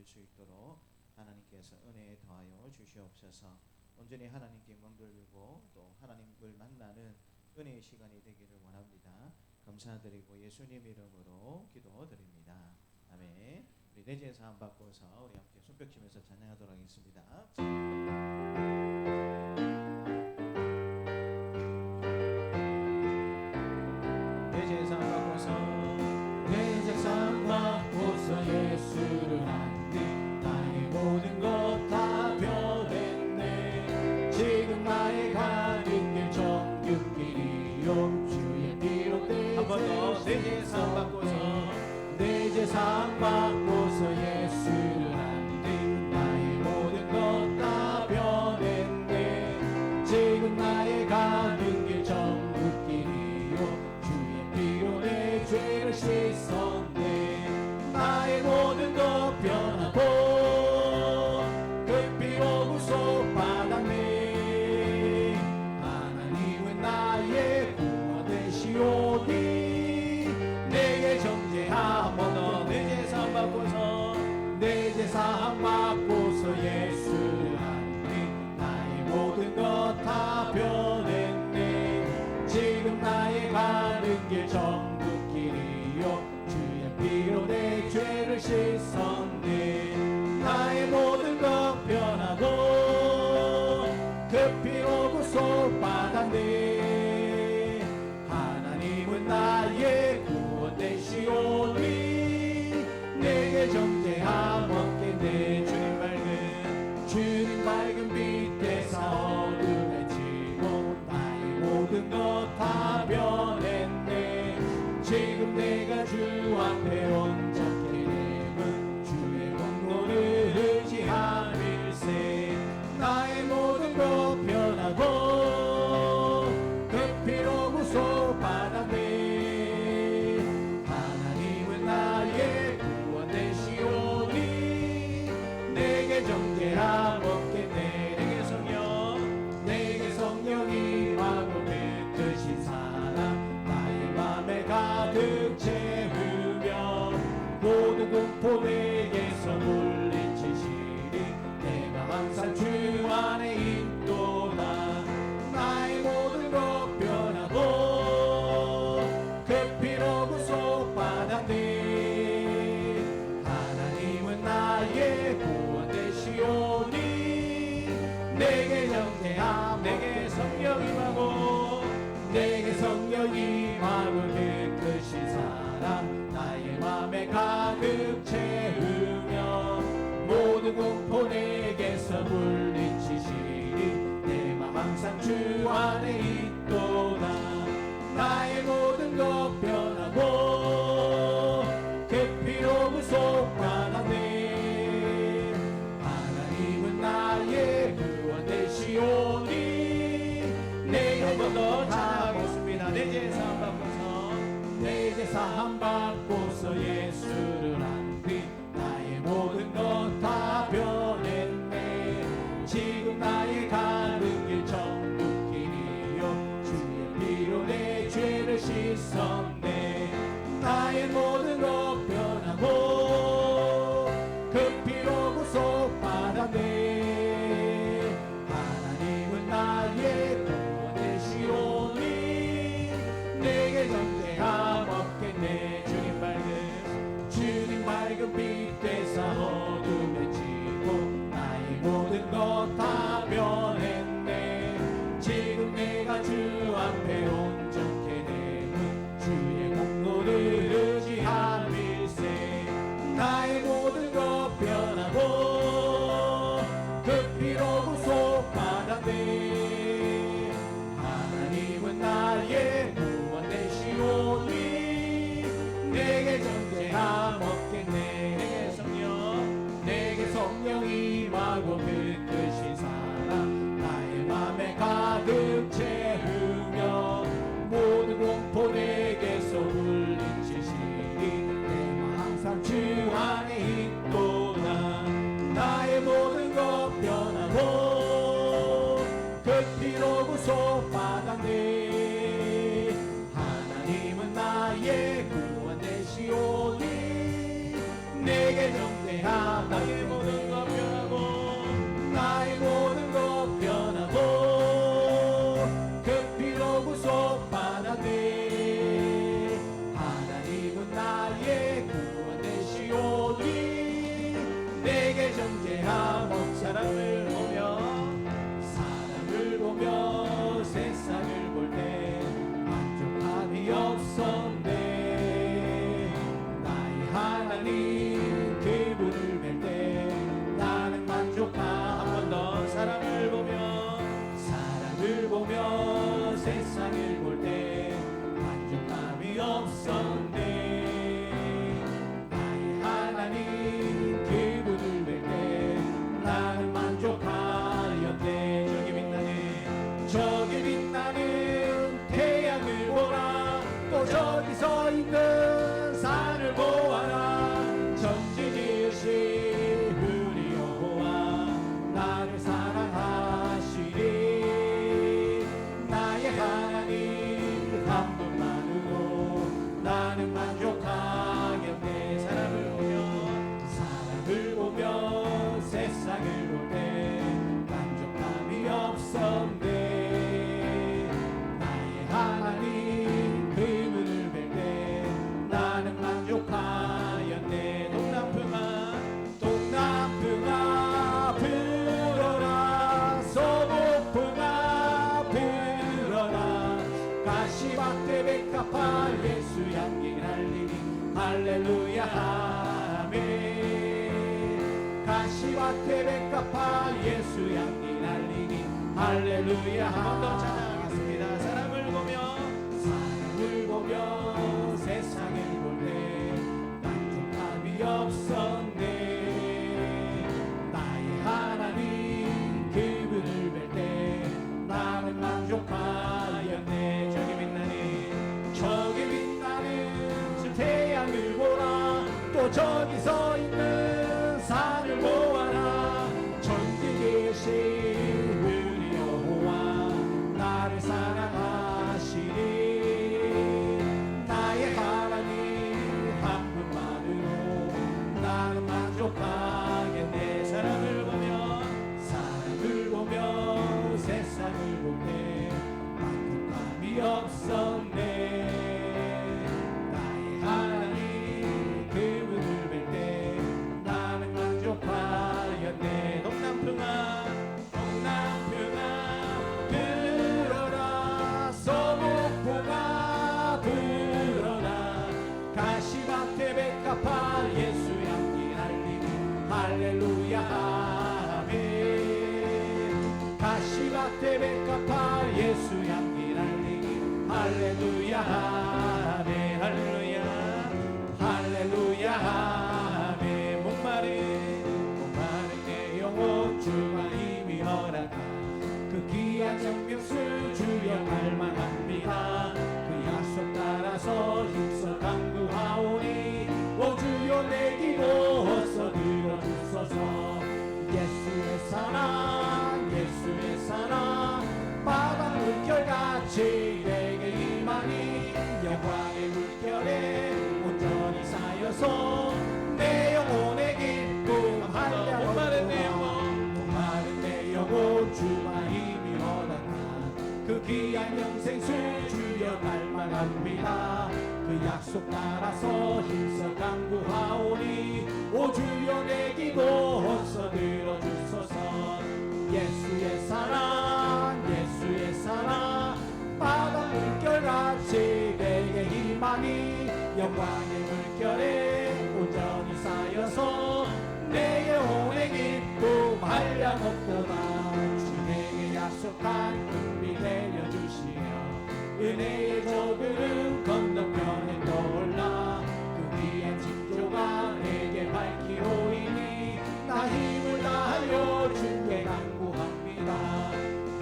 수 있도록 하나님께서 은혜에 더하여 주시옵소서. 온전히 하나님께 영광 돌리고 또 하나님을 만나는 은혜의 시간이 되기를 원합니다. 감사드리고 예수님 이름으로 기도드립니다. 아멘. 우리 내주의 사함 받고서 우리 함께 손뼉 치면서 찬양하도록 하겠습니다. 내주의 사함 받고서 내 재산 받고서 예수를 안뒤 나의 모든 것 다 변했네. 지금 나의 가는 길 정육길이요 주의 피로 내 한 번 더 내 재산 받고서 내 재산 받고서 예수를 안뒤 나의 모든 것 다 변했네. 지금 나의 가는 길 정육길이요 주의 피로 내 죄를 씻었네. 나의 모든 것 변하고 그 피로 구속받았네. 하나님은 나의 구원 되시오니 내게 정죄함 없는 내 재산 받고서 내 재산 받고서 예수를 안뒤 나의 모든 것 다 변했네. 지금 나의 가는 길 정국길이요 주의 피로 내 죄를 씻었네. 나의 모든 것 변하고 그 피로 구속받았네. 하나님은 나의 구원 되시오니 내게 정죄함 없겠네. 주님 밝은 빛에서 어둠에 지고 나의 모든 것 다 변했네. 지금 내가 주 앞에 온전케 되면 주의 공로를 의지함일세. 나의 모든 것 변하고 그 피로 구속받았네. 하나님은 나의 구원 되시오니 내게 정죄함 없겠네. 내게 성령이 임하고 빛드신 사랑 나의 맘에 가득 채우며 모든 공포 내게서 물리치시리. 내가 항상 주 안에 있도다. 나의 모든 것 변하고 그 피로 구속받았네. 하나님은 나의 구원 되시오니 내게 정죄함 내게 성령 임하고 빛드신 사랑 나의 맘에 가득 채우며 모든 공포 내게서 물리치시리. 내 맘 항상 주 안에 있도다. 나의 모든 것 변하고 그 피로 구속받았네. 하나님은 나의 구원 되시오니 내게 한 번 더 찬양하겠습니다. 내 재산 받고서 내 재산 받고서 예수를 안뒤 나의 모든 것 다 변했네. 지금 나의 가는 길 정육길이요 주의 피로 내 죄를 씻었네. 나의 모든 것 변하고 그 피로 구속받았네. 하나님은 나의 구원 되시오니 내게 정죄함 없겠네. 주님 밝은 빛에서 어둠에 지고 나의 모든 것 다 변했네. 지금 내가 주 앞에 온전케 되는 주의 공로를 의지함일세. 나의 모든 것 변하고 그 피로 구속받았네. 하나님은 나의 구원 되시오니 내게 정죄함 없겠네. 내게 성령 임하고 빛드신 사랑 나의 맘에 가득 채우며 모든 공포 내게서 물리치시리. 내 맘 항상 주 안에 있도다. 존재함 나의 모든 것 변하고 나의 모든 것 변하고 그 피로 구속받았네 하나님은 나의 구원 되시오니 내게 존재함 사람을 보며 세상을 볼 때 만족함이 없었네 나의 하나님 그분을 뵐 때 나는 만족함 한 번 더 사람을 보며 세상을 볼 때 만족함이 없었네 나의 하나님 그분을 뵐 때 나는 만족하였네 저기 빛나는 태양을 보라 또 저기 서 있는 산을 보아라 천지 지으신 우리 여호와 나를 사랑하시리 나의 하나님 한 분만으로 나는 만족하겠네 사람을 보며 세상을 볼 때 만족함이 없었네 나의 하나님 그분을 뵐 때 나는 만족하였네 동남풍아 불어라 서북풍아 불어라 가시밭에 백합화 예수 향기 날리니 할렐루야 아멘 가시밭에 백합화 예수 향기 날리니 할렐루야 한 번 더 찬양하겠습니다. 사람을 보며 세상을 볼 때 만족함이 없었네 나의 하나님 그분을 뵐 때 나는 만족하였네 저기 빛나는 태양을 보라 또 저기 서 있는 산을 보아라 천지 계신 우리 여호와 나를 사랑하시리 나의 하나님 한 분만으로 나는 만족하겠네 사람을 보며 세상을 볼 때 만족함이 없었네 나의 하나님 그분을 뵐 때 나는 만족하였네 동남풍아 불어라 서북풍아 불어라 가시밭에 백합화 예수 향기 날리니 할렐루야 아멘 가시밭에 백합화 예수 향기 날리니 할렐루야 아멘 할렐루야 아멘 목마른 내 영혼 주가 힘이 허락한 그 귀한 생명수 주여 갈망합니다 그 약속 따라서 힘써 강구하오니 오 주여 내 기도 어서 들어주소서 예수의 사랑 바다 물결같이 내게 임하니 영광의 물결에 온전히 쌓여서 내 영혼의 기쁨 한량없도다 목마른 내 영혼 주가 힘이 허락한 그 귀한 영생수 주여 갈망합니다 그 약속 따라서 힘써 강구하오니 오 주여 내 기도 어서 들어주소서 예수의 사랑 바다 물결같이 내게 힘하니 영광의 물결에 온전히 쌓여서 내 영혼의 기쁨 한량없도다 주 내게 약속한 은비 내려주시며 은혜의 저들은 건너편에 떠올라 그 귀한 징조가 내게 밝히오이니 나 힘을 다하여 주께 간구합니다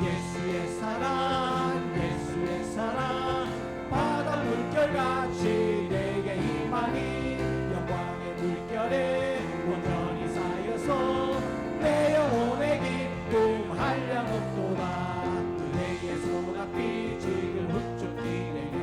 예수의 사랑 바다 물결같이 내게 임하니 영광의 물결에 온전히 쌓여서 내 영혼의 기쁨 한량없도다 그대의 손앞이 지금 훌쩍 뛰내려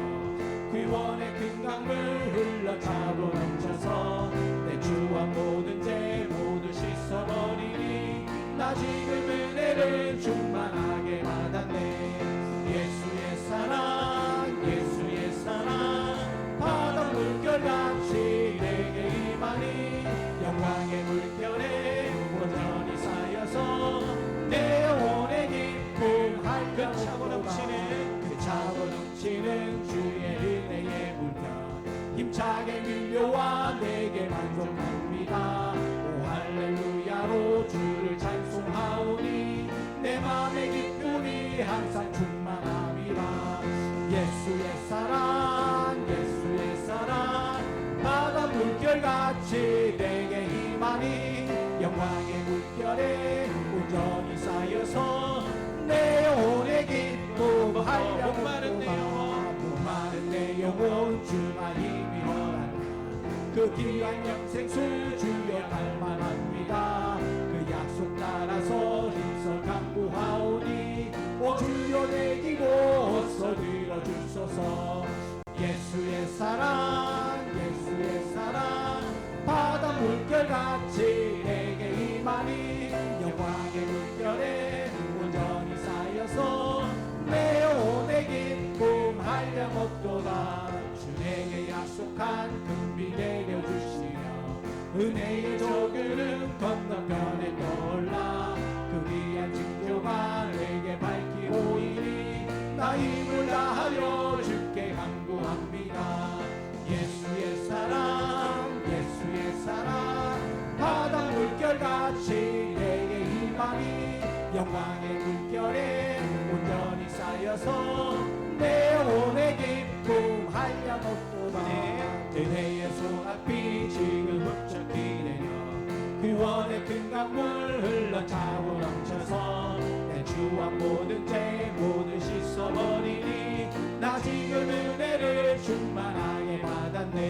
나 지금 은혜를 충만하게 받았네. 예수의 사랑 예수의 사랑 바다 물결같이 내게 임하니 영광의 물결에 온전히 쌓여서 내 영혼의 기쁨 한결 차고 넘치는 그 차고 넘치는 주의 은혜의 물결 힘차게 밀려와 내게 만족합니다. 오 할렐루야로 주를 찬송하오니 내 맘의 기쁨이 항상 충만함이라. 예수의 사랑 예수의 사랑 바다 물결같이 내게 임하니 영광의 물결에 온전히 쌓여서 내 영혼의 기쁨 한량 목마른 내 영혼 목마른 내 영혼 주만 힘이 허락하 그 귀한 영생수 주여 갈망합니다. 그 약속 따라서 힘써 간구하오니 오 주여 내 기도 어서 들어주소서. 예수의 사랑 예수의 사랑 바다 물결같이 내게 임하니 영광의 물결에 온전히 쌓여서 내 영혼의 기쁨 한량없도다. 주 내게 약속한 금비 내려주시려 은혜의 저그름 건너편에 떠올라 그 귀한 징조가 내게 밝히 보이니 나 힘을 다하여 주께 간구합니다. 예수의 사랑 예수의 사랑 바다 물결같이 내게 임하니 영광의 물결에 온전히 쌓여서 내 영혼의 기쁨 한량없도다. 은혜의 소낙비 지금 흡족히 내려 구원의 큰 강물 흘러차고 넘쳐서 내 주와 모든 죄 모두 씻어버리니 나 지금 은혜를 충만하게 받았네.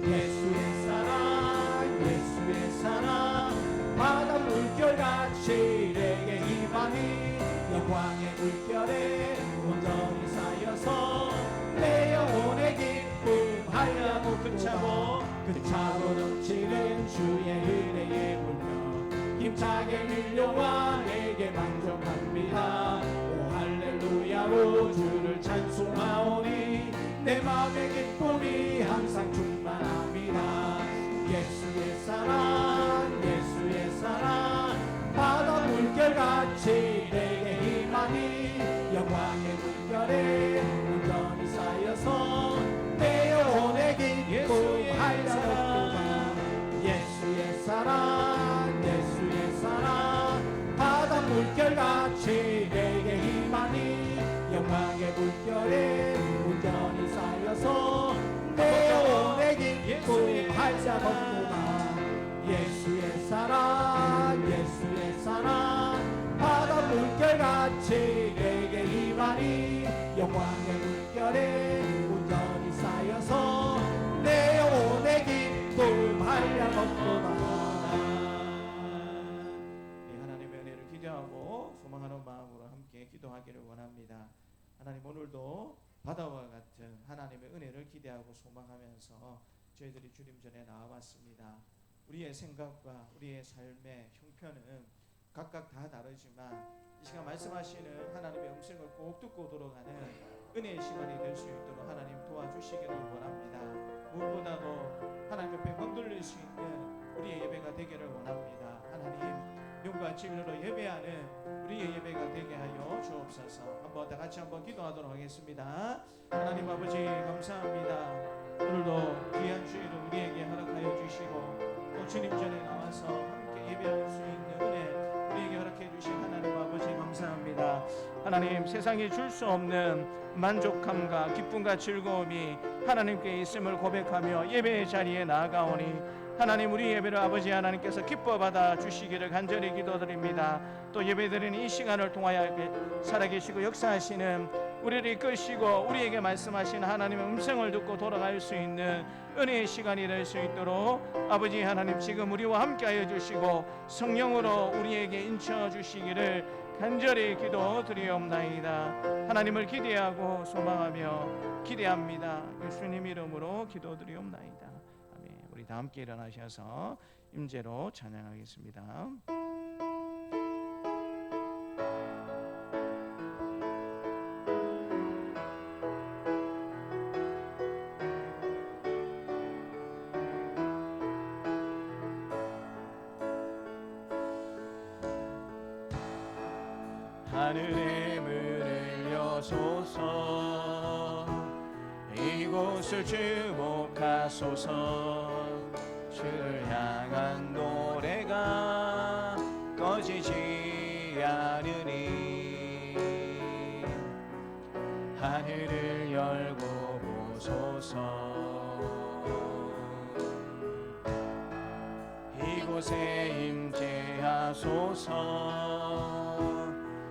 예수의 사랑 예수의 사랑 바다 물결같이 내게 임하니 영광의 물결에 온전히 쌓여서 내 영혼의 기쁨 한량없도다. 그 차고 넘치는 주의 은혜의 물결 힘차게 밀려와 내게 만족합니다. 오 할렐루야로 주를 찬송하오니 내 맘의 기쁨이 항상 충만합니다. 예수의 사랑 예수의 사랑 바다 물결같이 내게 임하니 영광의 물결에 온전히 쌓여서 내 영혼의 기쁨 한량없도다. 예수의 사랑 예수의 사랑 바다 물결같이 내게 임하니 영광의 물결에 온전히 쌓여서 내 영혼의 기쁨 한량없도다. 예수의 사랑 예수의 사랑 바다 물결같이 내게 임하니 영광의 물결에 온전히 쌓여서 내 영혼의 기쁨 한량없도다. 하나님의 은혜를 기대하고 소망하는 마음으로 함께 기도하기를 원합니다. 하나님 오늘도 바다와 같은 하나님의 은혜를 기대하고 소망하면서 저희들이 주님 전에 나와봤습니다. 우리의 생각과 우리의 삶의 형편은 각각 다 다르지만 이 시간 말씀하시는 하나님의 음성을 꼭 듣고 돌아가는 은혜의 시간이 될 수 있도록 하나님 도와주시기를 원합니다. 무엇보다도 하나님 옆에 멍들릴 수 있는 우리의 예배가 되기를 원합니다. 하나님 영과 진리로 예배하는 우리의 예배가 되게 하여 주옵소서. 한번 다 같이 한번 기도하도록 하겠습니다. 하나님 아버지 감사합니다. 오늘도 귀한 주일을 우리에게 허락하여 주시고 또 주님 전에 나와서 함께 예배할 수 있는 은혜 우리에게 허락해 주신 하나님 아버지 감사합니다. 하나님 세상에 줄 수 없는 만족함과 기쁨과 즐거움이 하나님께 있음을 고백하며 예배의 자리에 나아가오니 하나님 우리 예배를 아버지 하나님께서 기뻐 받아 주시기를 간절히 기도드립니다. 또 예배드리는 이 시간을 통하여 살아계시고 역사하시는 우리를 이끄시고 우리에게 말씀하시는 하나님의 음성을 듣고 돌아갈 수 있는 은혜의 시간이 될 수 있도록 아버지 하나님 지금 우리와 함께하여 주시고 성령으로 우리에게 인쳐 주시기를 간절히 기도드리옵나이다. 하나님을 기대하고 소망하며 기대합니다. 예수님 이름으로 기도드리옵나이다. 아멘. 우리 다 함께 일어나셔서 임재로 찬양하겠습니다. 하늘의 문을 여소서 이곳을 주목하소서 주를 향한 노래가 꺼지지 않으니 하늘을 열고 보소서 이곳에 임재하소서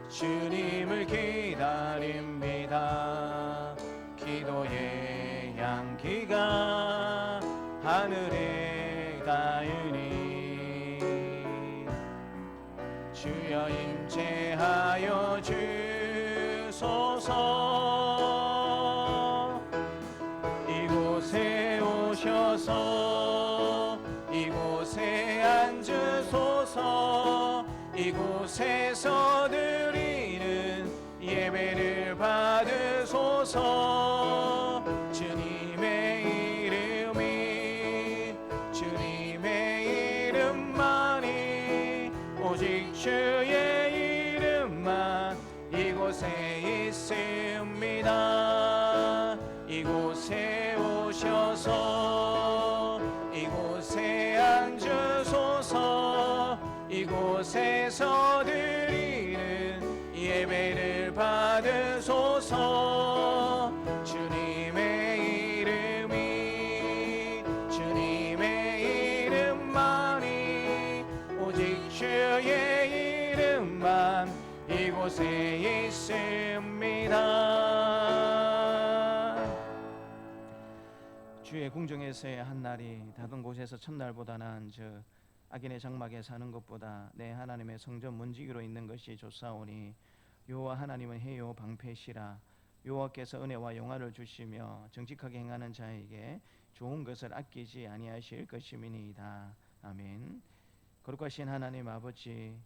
주님을 기다립니다 기도의 향기가 하늘에 닿으니 주여 임재하여 주소서 이곳에 오셔서 이곳에 앉으소서 이곳에서 드리는 예배를 받으소서 주님의 이름만이 오직 주의 이름만 이곳에 있습니다 이곳에 오셔서 이곳에 앉으소서 이곳에서 드리는 예배를 받으소서 주님의 이름만이 오직 주의 이름만 이곳에 있습니다 주의 궁정에서의 한 날이 다른 곳에서 첫날보다는 악인의 장막에 사는 것보다 내 하나님의 성전 문지기로 있는 것이 좋사오니 여호와 하나님은 해요 방패시라 여호와께서 은혜와 영화를 주시며 정직하게 행하는 자에게 좋은 것을 아끼지 아니하실 것임이니이다. 아멘. 거룩하신 하나님 아버지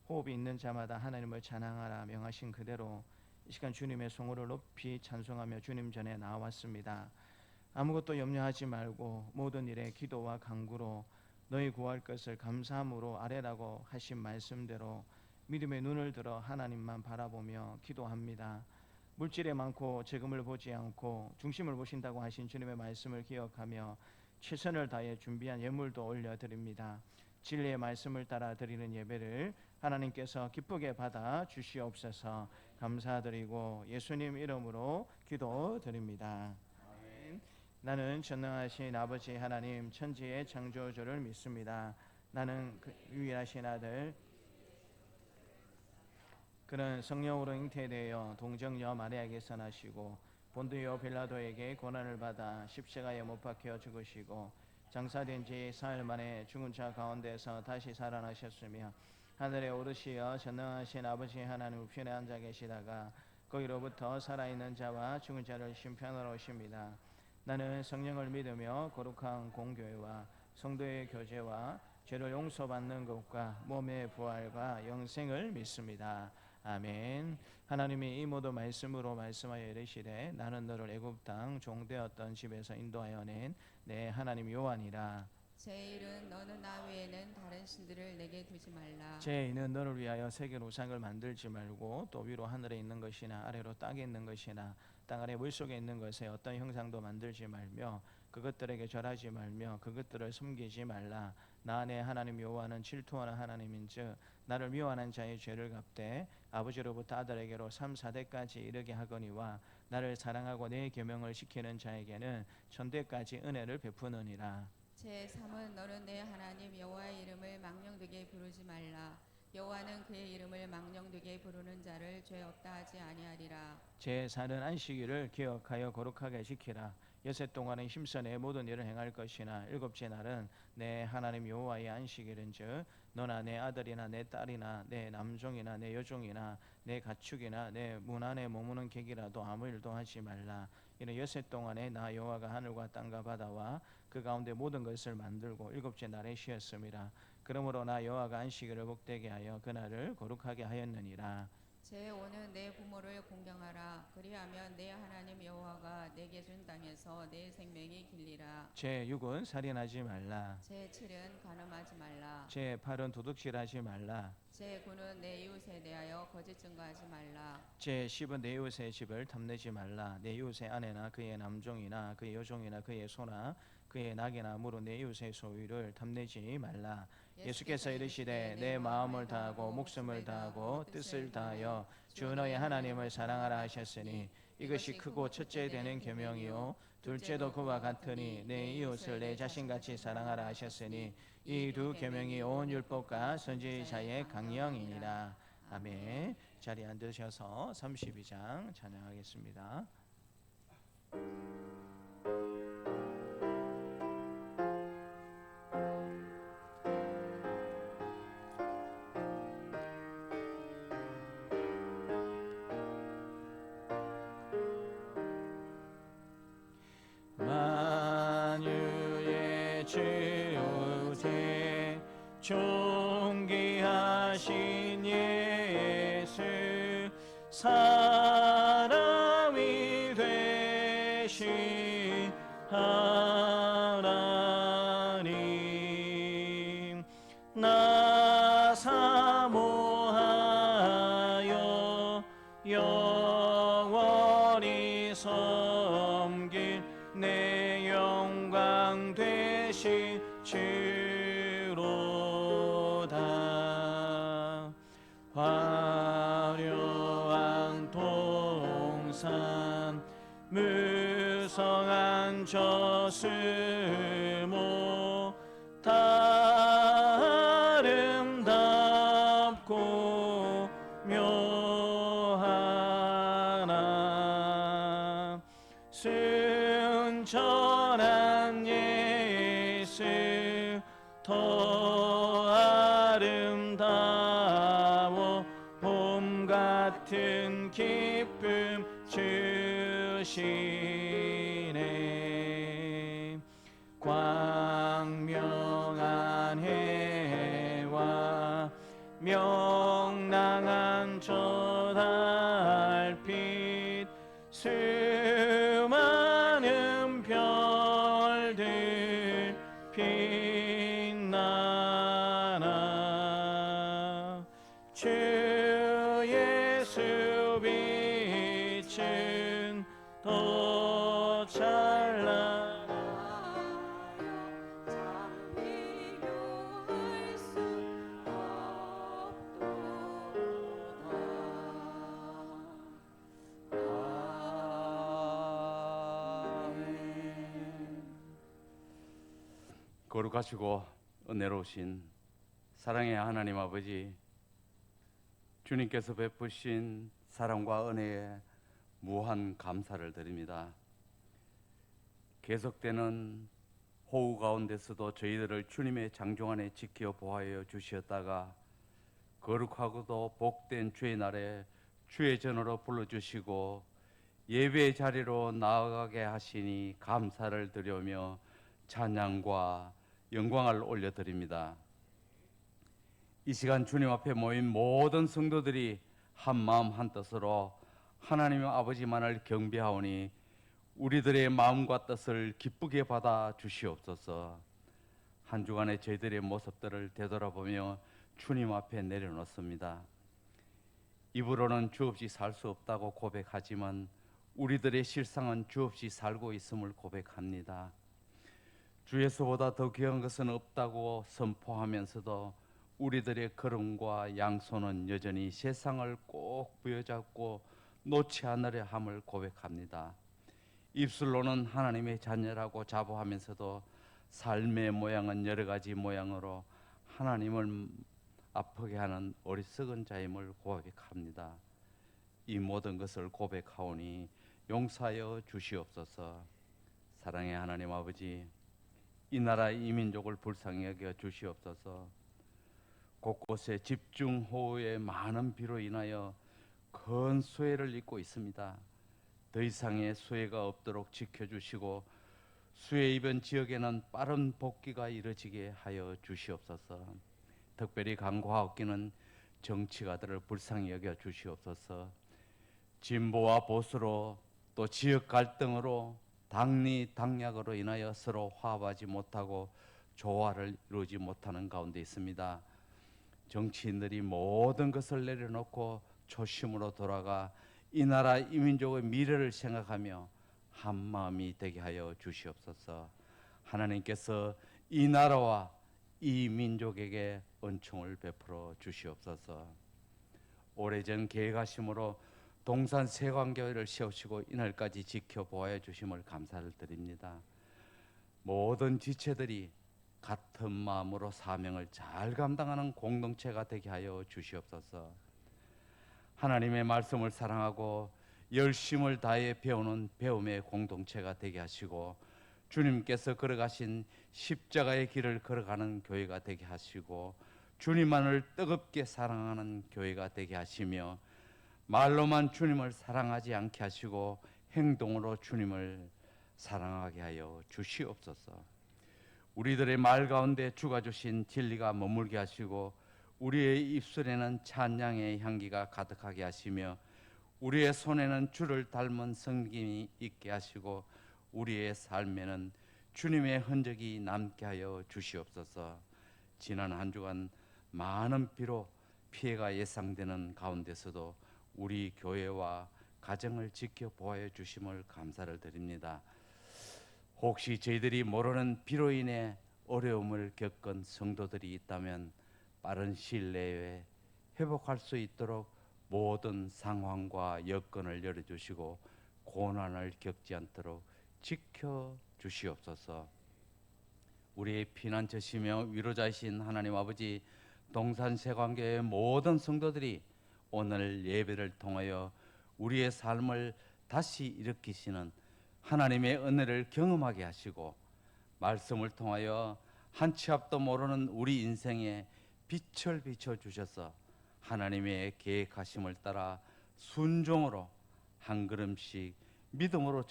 호흡이 있는 자마다 하나님을 찬양하라 명하신 그대로 이 시간 주님의 성호를 높이 찬송하며 주님 전에 나왔습니다. 아무것도 염려하지 말고 모든 일에 기도와 간구로 너희 구할 것을 감사함으로 아뢰라고 하신 말씀대로 믿음의 눈을 들어 하나님만 바라보며 기도합니다. 물질에 많고 재금을 보지 않고 중심을 보신다고 하신 주님의 말씀을 기억하며 최선을 다해 준비한 예물도 올려드립니다. 진리의 말씀을 따라 드리는 예배를 하나님께서 기쁘게 받아 주시옵소서. 감사드리고 예수님 이름으로 기도드립니다. 나는 전능하신 아버지 하나님 천지의 창조주를 믿습니다. 나는 그 유일하신 아들 그는 성령으로 잉태되어 동정녀 마리아에게서 나시고 본디오 빌라도에게 고난을 받아 십자가에 못 박혀 죽으시고 장사된 지 사흘 만에 죽은 자 가운데서 다시 살아나셨으며 하늘에 오르시어 전능하신 아버지 하나님 우편에 앉아 계시다가 거기로부터 살아있는 자와 죽은 자를 심판하러 오십니다. 나는 성령을 믿으며 거룩한 공교회와 성도의 교제와 죄를 용서받는 것과 몸의 부활과 영생을 믿습니다. 아멘. 하나님이 이 모든 말씀으로 말씀하여 이르시되 나는 너를 애굽 땅 종되었던 집에서 인도하여 낸 내 하나님 여호와니라. 제1은 너는 나 외에는 다른 신들을 내게 두지 말라. 제2는 너를 위하여 세계 우상을 만들지 말고 또 위로 하늘에 있는 것이나 아래로 땅에 있는 것이나 땅 아래 물속에 있는 것에 어떤 형상도 만들지 말며 그것들에게 절하지 말며 그것들을 섬기지 말라. 나 내 하나님 여호와는 질투하는 하나님인즉 나를 미워하는 자의 죄를 갚되 아버지로부터 아들에게로 3, 4대까지 이르게 하거니와 나를 사랑하고 내 계명을 지키는 자에게는 천대까지 은혜를 베푸느니라. 제3은 너는 내 하나님 여호와의 이름을 망령되게 부르지 말라. 여호와는 그의 이름을 망령되게 부르는 자를 죄 없다 하지 아니하리라. 제4는 안식일을 기억하여 거룩하게 지키라. 여섯 동안은 힘써 내 모든 일을 행할 것이나 일곱째 날은 내 하나님 여호와의 안식일은즉 너나 내 아들이나 내 딸이나 내 남종이나 내 여종이나 내 가축이나 내 문 안에 머무는 객이라도 아무 일도 하지 말라. 이는 여섯 동안에 나 여호와가 하늘과 땅과 바다와 그 가운데 모든 것을 만들고 일곱째 날에 쉬었음이라. 그러므로 나 여호와가 안식일을 복되게 하여 그날을 거룩하게 하였느니라. 제5는 내 부모를 공경하라. 그리하면 내 하나님 여호와가 내게 준 땅에서 내 생명이 길리라. 제6은 살인하지 말라. 제7은 간음하지 말라. 제8은 도둑질하지 말라. 제9는 내 이웃에 대하여 거짓 증거하지 말라. 제10은 내 이웃의 집을 탐내지 말라. 내 이웃의 아내나 그의 남종이나 그의 여종이나 그의 소나 그의 낙이나 무로 내 이웃의 소유를 탐내지 말라. 예수께서 이르시되 내 마음을 다하고 목숨을 다하고 뜻을 다하여 주 너의 하나님을 사랑하라 하셨으니 이것이 크고 첫째 되는 계명이요 둘째도 그와 같으니 내 이웃을 내 자신같이 사랑하라 하셨으니 이 두 계명이 온 율법과 선지자의 강령이니라. 아멘. 자리에 앉으셔서 32장 찬양하겠습니다. 만유의 주제 존귀하신 예수 사람이 되신 하나님 나 사모하여 영원히 섬길 내 영광 되신 주로다. 화려한 동산 무성한 저수모 다 아름답고 묘하나 순전한 예수 더 아름다워 봄 같은 기쁨 주시네. 광명한 해와 명랑한 저 달빛 수많은 별들 빛나나 주 예수 빛은 더 찬란하여 참 비교할 수 거룩하시고 은혜로우신 사랑의 하나님 아버지, 주님께서 베푸신 사랑과 은혜에 무한 감사를 드립니다. 계속되는 호우 가운데서도 저희들을 주님의 장종 안에 지켜 보호하여 주셨다가 거룩하고도 복된 주의 날에 주의 전으로 불러주시고 예배의 자리로 나아가게 하시니 감사를 드리며 찬양과 영광을 올려드립니다. 이 시간 주님 앞에 모인 모든 성도들이 한 마음 한 뜻으로 하나님 아버지만을 경배하오니 우리들의 마음과 뜻을 기쁘게 받아 주시옵소서. 한 주간의 저희들의 모습들을 되돌아보며 주님 앞에 내려놓습니다. 입으로는 주 없이 살 수 없다고 고백하지만 우리들의 실상은 주 없이 살고 있음을 고백합니다. 주 예수보다 더 귀한 것은 없다고 선포하면서도 우리들의 걸음과 양손은 여전히 세상을 꼭 부여잡고 놓지 않으려 함을 고백합니다. 입술로는 하나님의 자녀라고 자부하면서도 삶의 모양은 여러 가지 모양으로 하나님을 아프게 하는 어리석은 자임을 고백합니다. 이 모든 것을 고백하오니 용서하여 주시옵소서. 사랑의 하나님 아버지, 이 나라 이 민족을 불쌍히 여겨 주시옵소서. 곳곳에 집중호우의 많은 비로 인하여 큰 수해를 입고 있습니다. 더 이상의 수해가 없도록 지켜주시고 수해 이번 지역에는 빠른 복귀가 이루어지게 하여 주시옵소서. 특별히 간구하옵기는 정치가들을 불쌍히 여겨 주시옵소서. 진보와 보수로 또 지역 갈등으로 당리 당략으로 인하여 서로 화합하지 못하고 조화를 이루지 못하는 가운데 있습니다. 정치인들이 모든 것을 내려놓고 초심으로 돌아가 이 나라 이 민족의 미래를 생각하며 한 마음이 되게 하여 주시옵소서. 하나님께서 이 나라와 이 민족에게 은총을 베풀어 주시옵소서. 오래전 계획하심으로 동산 세관교회를 세우시고 이날까지 지켜보아 주심을 감사를 드립니다. 모든 지체들이 같은 마음으로 사명을 잘 감당하는 공동체가 되게 하여 주시옵소서. 하나님의 말씀을 사랑하고 열심을 다해 배우는 배움의 공동체가 되게 하시고 주님께서 걸어가신 십자가의 길을 걸어가는 교회가 되게 하시고 주님만을 뜨겁게 사랑하는 교회가 되게 하시며 말로만 주님을 사랑하지 않게 하시고 행동으로 주님을 사랑하게 하여 주시옵소서. 우리들의 말 가운데 주가 주신 진리가 머물게 하시고 우리의 입술에는 찬양의 향기가 가득하게 하시며 우리의 손에는 주를 닮은 성김이 있게 하시고 우리의 삶에는 주님의 흔적이 남게 하여 주시옵소서. 지난 한 주간 많은 비로 피해가 예상되는 가운데서도 우리 교회와 가정을 지켜보아 주심을 감사를 드립니다. 혹시 저희들이 모르는 비로 인해 어려움을 겪은 성도들이 있다면 빠른 시일 내에 회복할 수 있도록 모든 상황과 여건을 열어주시고 고난을 겪지 않도록 지켜주시옵소서. 우리의 피난처시며 위로자이신 하나님 아버지, 동산세관교회의 모든 성도들이 오늘 예배를 통하여 우리의 삶을 다시 일으키시는 하나님의 은혜를 경험하게 하시고 말씀을 통하여 한 치 앞도 모르는 우리 인생에 빛을 비춰주셔서 하나님의 계획하심을 따라 순종으로 한 걸음씩 믿음으로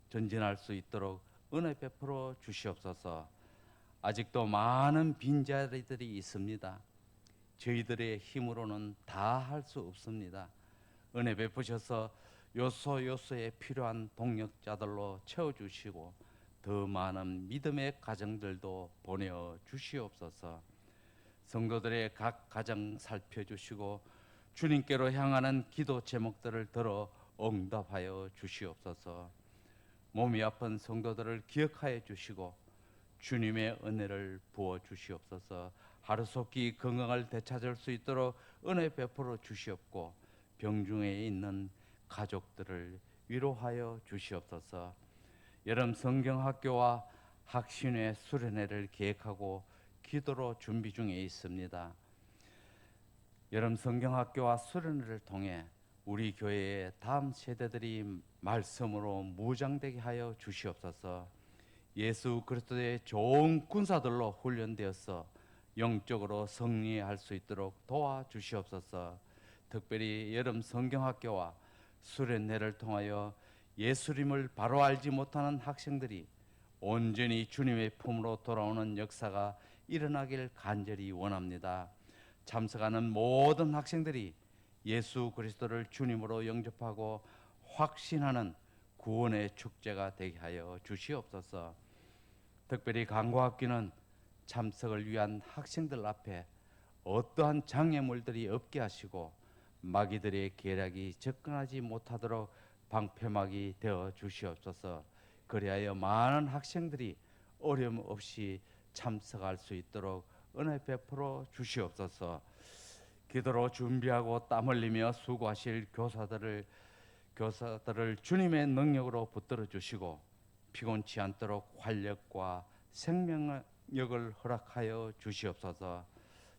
전진할 수 있도록 은혜 베풀어 주시옵소서. 아직도 많은 빈자리들이 있습니다. 저희들의 힘으로는 다 할 수 없습니다. 은혜 베푸셔서 요소요소에 필요한 동력자들로 채워주시고 더 많은 믿음의 가정들도 보내어 주시옵소서. 성도들의 각 가정 살펴주시고 주님께로 향하는 기도 제목들을 들어 응답하여 주시옵소서. 몸이 아픈 성도들을 기억하여 주시고 주님의 은혜를 부어 주시옵소서. 하루속히 건강을 되찾을 수 있도록 은혜 베풀어 주시옵고 병중에 있는 가족들을 위로하여 주시옵소서. 여름 성경학교와 학신회 수련회를 계획하고 기도로 준비 중에 있습니다. 여름 성경학교와 수련회를 통해 우리 교회의 다음 세대들이 말씀으로 무장되게 하여 주시옵소서. 예수 그리스도의 좋은 군사들로 훈련되어서 영적으로 승리할 수 있도록 도와주시옵소서. 특별히 여름 성경학교와 수련회를 통하여 예수님을 바로 알지 못하는 학생들이 온전히 주님의 품으로 돌아오는 역사가 일어나길 간절히 원합니다. 참석하는 모든 학생들이 예수 그리스도를 주님으로 영접하고 확신하는 구원의 축제가 되게 하여 주시옵소서. 특별히 강과학기는 참석을 위한 학생들 앞에 어떠한 장애물들이 없게 하시고 마귀들의 계략이 접근하지 못하도록 방패막이 되어 주시옵소서. 그리하여 많은 학생들이 어려움 없이 참석할 수 있도록 은혜 베풀어 주시옵소서. 기도로 준비하고 땀 흘리며 수고하실 교사들을 주님의 능력으로 붙들어 주시고 피곤치 않도록 활력과 생명력을 허락하여 주시옵소서.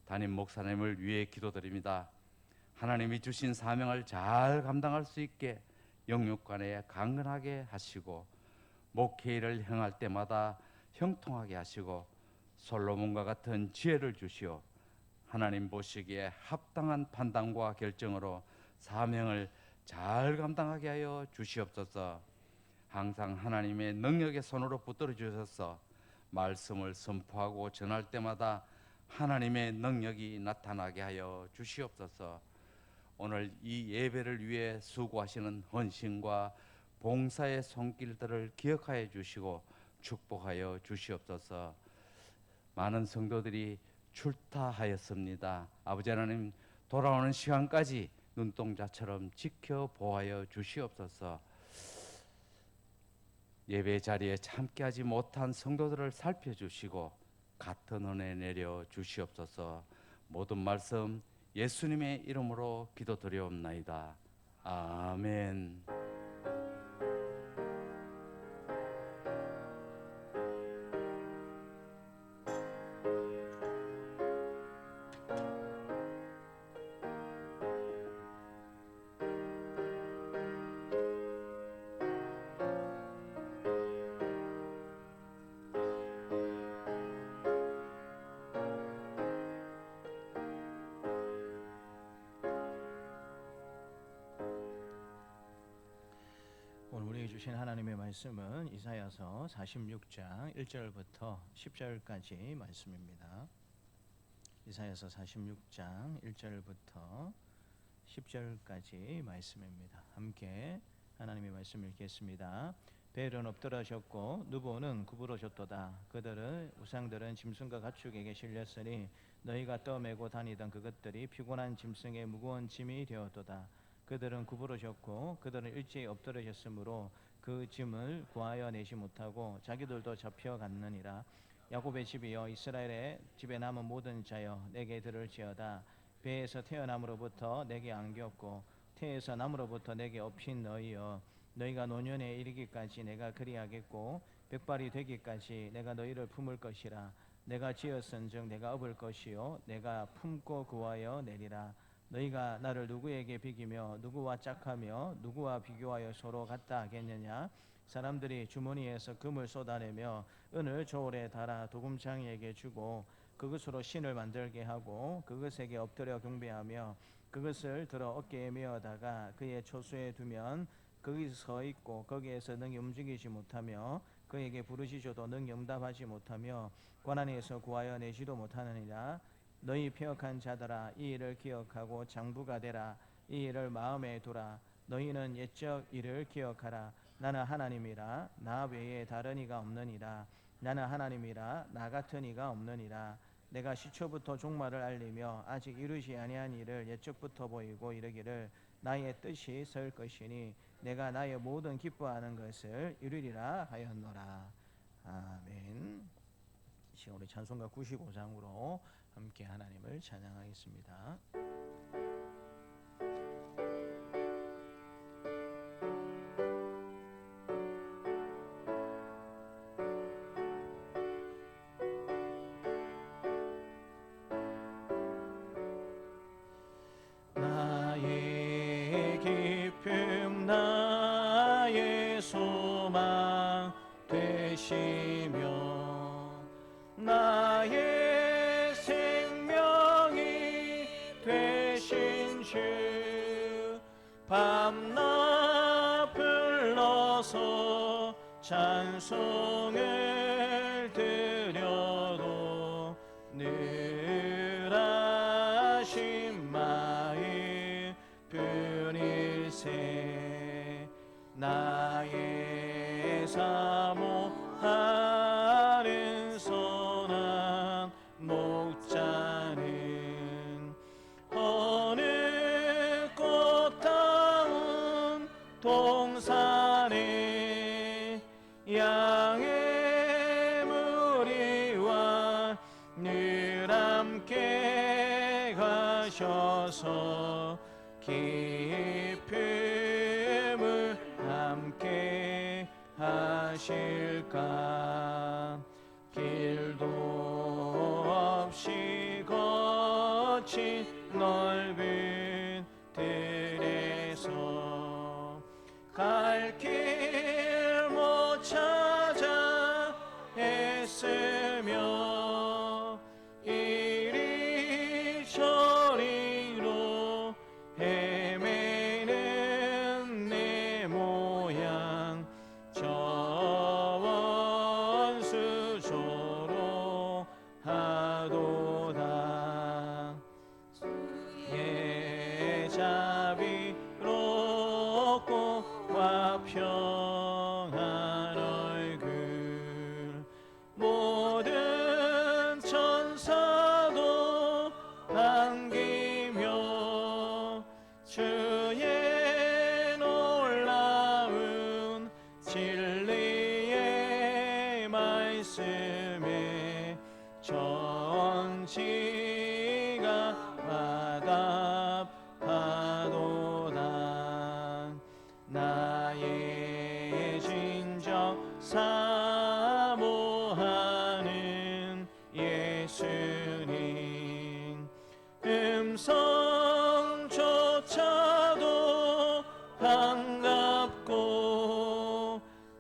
담임 목사님을 위해 기도드립니다. 하나님이 주신 사명을 잘 감당할 수 있게 영육간에 강건하게 하시고 목회일을 행할 때마다 형통하게 하시고 솔로몬과 같은 지혜를 주시어 하나님 보시기에 합당한 판단과 결정으로 사명을 잘 감당하게 하여 주시옵소서. 항상 하나님의 능력의 손으로 붙들어 주셔서 말씀을 선포하고 전할 때마다 하나님의 능력이 나타나게 하여 주시옵소서. 오늘 이 예배를 위해 수고하시는 헌신과 봉사의 손길들을 기억하여 주시고 축복하여 주시옵소서. 많은 성도들이 출타하였습니다. 아버지 하나님, 돌아오는 시간까지 눈동자처럼 지켜보아여 주시옵소서. 예배 자리에 참게하지 못한 성도들을 살펴주시고 같은 은혜 내려 주시옵소서. 모든 말씀 예수님의 이름으로 기도드리옵나이다. 아멘. 오늘 우리에게 주신 하나님의 말씀은 이사야서 46장 1절부터 10절까지 말씀입니다. 이사야서 46장 1절부터 10절까지 말씀입니다. 함께 하나님의 말씀 읽겠습니다. 벨은 엎드러졌고 누보는 구부러졌도다. 그들의 우상들은 짐승과 가축에게 실렸으니 너희가 떠매고 다니던 그것들이 피곤한 짐승의 무거운 짐이 되었도다. 그들은 구부러졌고 그들은 일제히 엎드러졌으므로 그 짐을 구하여 내지 못하고 자기들도 잡혀갔느니라. 야곱의 집이여, 이스라엘의 집에 남은 모든 자여, 내게 들을지어다. 배에서 태어남으로부터 내게 안겼고 태에서 남으로부터 내게 업힌 너희여, 너희가 노년에 이르기까지 내가 그리하겠고 백발이 되기까지 내가 너희를 품을 것이라. 내가 지었은즉 내가 업을 것이요 내가 품고 구하여 내리라. 너희가 나를 누구에게 비기며 누구와 짝하며 누구와 비교하여 서로 같다 하겠느냐? 사람들이 주머니에서 금을 쏟아내며 은을 저울에 달아 도금장이에게 주고 그것으로 신을 만들게 하고 그것에게 엎드려 경배하며 그것을 들어 어깨에 메어다가 그의 초수에 두면 거기서 서 있고 거기에서 능히 움직이지 못하며 그에게 부르짖어도 능히 응답하지 못하며 고난에서 구하여 내지도 못하느니라. 너희 폐역한 자들아, 이 일을 기억하고 장부가 되라. 이 일을 마음에 두라. 너희는 옛적 일을 기억하라. 나는 하나님이라. 나 외에 다른 이가 없느니라. 나는 하나님이라. 나 같은 이가 없느니라. 내가 시초부터 종말을 알리며 아직 이루지 아니한 일을 옛적부터 보이고 이르기를 나의 뜻이 설 것이니 내가 나의 모든 기뻐하는 것을 이루리라 하였노라. 아멘. 이 시간 우리 찬송가 95장으로 함께 하나님을 찬양하겠습니다. 나의 기쁨 나의 소망 되시며 나의 생명이 되신 주 밤낮 불러서 찬송을 드려도 늘 하신 마의 뿐일세. 나의 사모하는 선한 목자는 어느 꽃다운 동산에 양의 무리와 늘 함께 가셔서 기쁨을 함께 하실까. 길도 없이 거친 넓은 들에서 갈 길 못 찾아 애쓰며 이리 저리로 헤매는 내 모양 저 원수조로 하도다. 그와 평한 얼굴 모든 천사도 반기며 주의 놀라운 진리의 말씀에 전지가 화답하도다. 나의 진정 사모하는 예수님 음성조차도 반갑고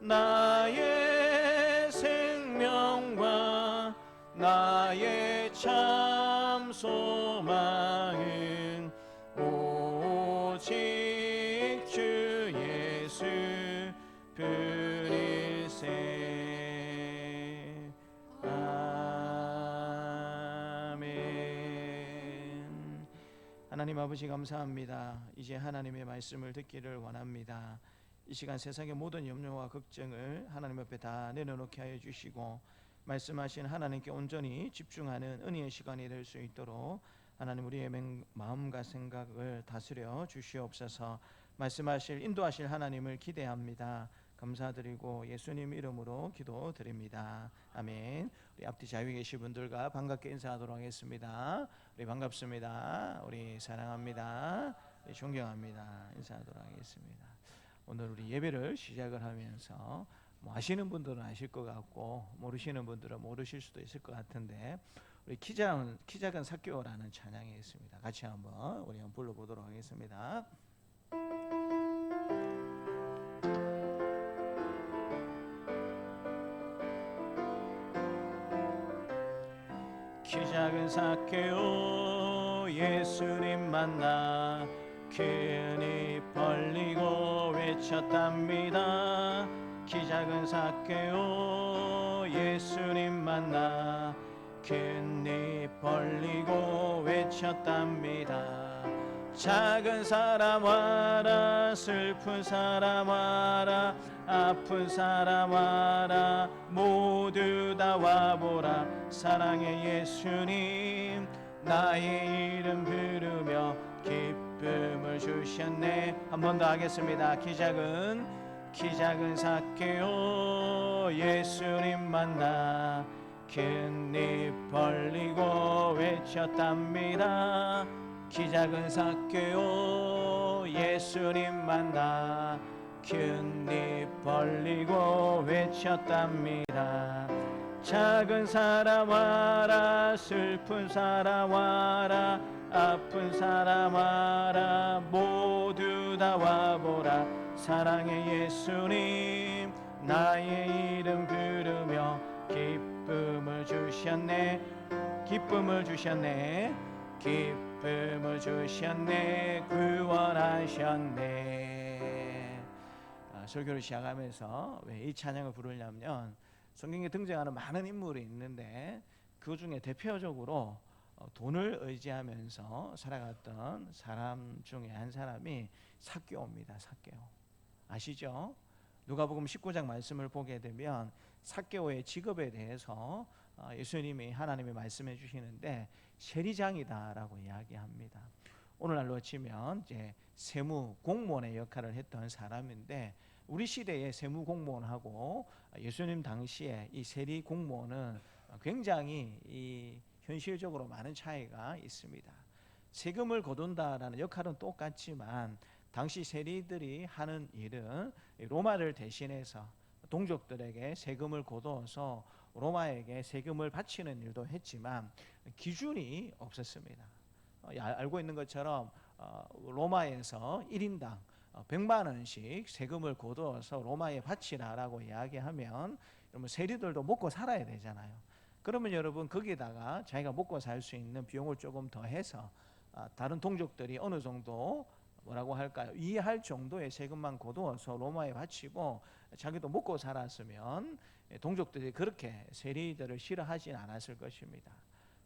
나의 생명과 나의 참 소망은 오직 주 예수 뿐일세. 아멘. 하나님 아버지 감사합니다. 이제 하나님의 말씀을 듣기를 원합니다. 이 시간 세상의 모든 염려와 걱정을 하나님 앞에 다 내려놓게 하여 주시고 말씀하신 하나님께 온전히 집중하는 은혜의 시간이 될 수 있도록 하나님 우리의 마음과 생각을 다스려 주시옵소서. 말씀하실 인도하실 하나님을 기대합니다. 감사드리고 예수님 이름으로 기도드립니다. 아멘. 우리 앞뒤 자유에 계신 분들과 반갑게 인사하도록 하겠습니다. 우리 반갑습니다. 우리 사랑합니다. 우리 존경합니다. 인사하도록 하겠습니다. 오늘 우리 예배를 시작을 하면서 뭐 아시는 분들은 아실 것 같고 모르시는 분들은 모르실 수도 있을 것 같은데 우리 키 작은 삭개오라는 찬양이 있습니다. 같이 한번 우리 한번 불러보도록 하겠습니다. 키 작은 삭개오 예수님 만나 큰 입 벌리고 외쳤답니다. 키 작은 삭개오 예수님 만나 큰 입 벌리고 외쳤답니다. 작은 사람 와라 슬픈 사람 와라 아픈 사람 와라 모두 다 와보라. 사랑의 예수님 나의 이름 부르며 기쁨을 주셨네. 한 번 더 하겠습니다. 키 작은 삭개오 예수님 만나 큰 입 벌리고 외쳤답니다. 키 작은 삭개오 예수님 만나 큰 입 벌리고 외쳤답니다. 작은 사람 와라 슬픈 사람 와라 아픈 사람 와라 모두 다 와보라. 사랑의 예수님 나의 이름 부르며 기쁨을 주셨네. 기쁨을 주셨네. 기쁨을 주셨네. 구원하셨네. 설교를 시작하면서 왜 이 찬양을 부르냐면 성경에 등장하는 많은 인물이 있는데 그 중에 대표적으로 돈을 의지하면서 살아갔던 사람 중에 한 사람이 삭개오입니다. 삭개오 아시죠? 누가복음 19장 말씀을 보게 되면 삭개오의 직업에 대해서 예수님이 하나님이 말씀해 주시는데 세리장이다라고 이야기합니다. 오늘날로 치면 이제 세무 공무원의 역할을 했던 사람인데 우리 시대의 세무 공무원하고 예수님 당시에 이 세리 공무원은 굉장히 이 현실적으로 많은 차이가 있습니다. 세금을 거둔다라는 역할은 똑같지만 당시 세리들이 하는 일은 로마를 대신해서 동족들에게 세금을 거두어서 로마에게 세금을 바치는 일도 했지만 기준이 없었습니다. 알고 있는 것처럼 로마에서 1인당 100만 원씩 세금을 거두어서 로마에 바치라라고 이야기하면 그러면 세리들도 먹고 살아야 되잖아요. 그러면 여러분 거기다가 자기가 먹고 살 수 있는 비용을 조금 더 해서 다른 동족들이 어느 정도 뭐라고 할까요? 이해할 정도의 세금만 거두어서 로마에 바치고 자기도 먹고 살았으면 동족들이 그렇게 세리들을 싫어하진 않았을 것입니다.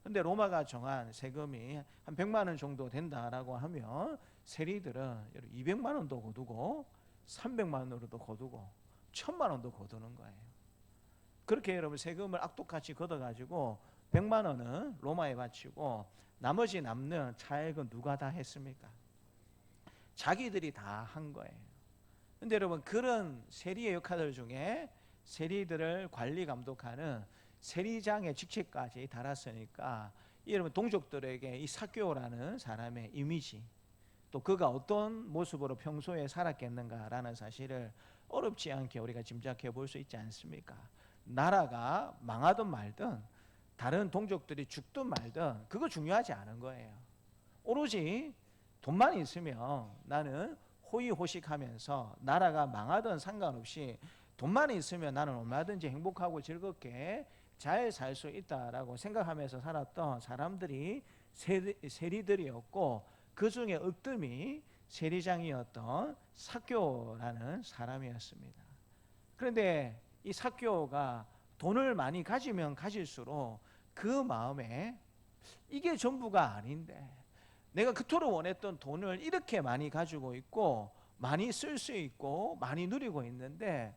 근데 로마가 정한 세금이 한 100만 원 정도 된다라고 하면 세리들은 200만 원도 거두고 300만 원으로도 거두고 1000만 원도 거두는 거예요. 그렇게 여러분 세금을 악독같이 걷어가지고 100만 원은 로마에 바치고 나머지 남는 차액은 누가 다 했습니까? 자기들이 다 한 거예요. 근데 여러분 그런 세리의 역할들 중에 세리들을 관리 감독하는 세리장의 직책까지 달았으니까 여러분 동족들에게 이 삭개오라는 사람의 이미지, 또 그가 어떤 모습으로 평소에 살았겠는가라는 사실을 어렵지 않게 우리가 짐작해 볼 수 있지 않습니까? 나라가 망하든 말든 다른 동족들이 죽든 말든 그거 중요하지 않은 거예요. 오로지 돈만 있으면 나는 호의호식하면서 나라가 망하든 상관없이 돈만 있으면 나는 얼마든지 행복하고 즐겁게 잘 살 수 있다라고 생각하면서 살았던 사람들이 세리들이었고, 그 중에 으뜸이 세리장이었던 삭개오라는 사람이었습니다. 그런데 이 삭개오가 돈을 많이 가지면 가질수록 그 마음에 이게 전부가 아닌데, 내가 그토록 원했던 돈을 이렇게 많이 가지고 있고 많이 쓸 수 있고 많이 누리고 있는데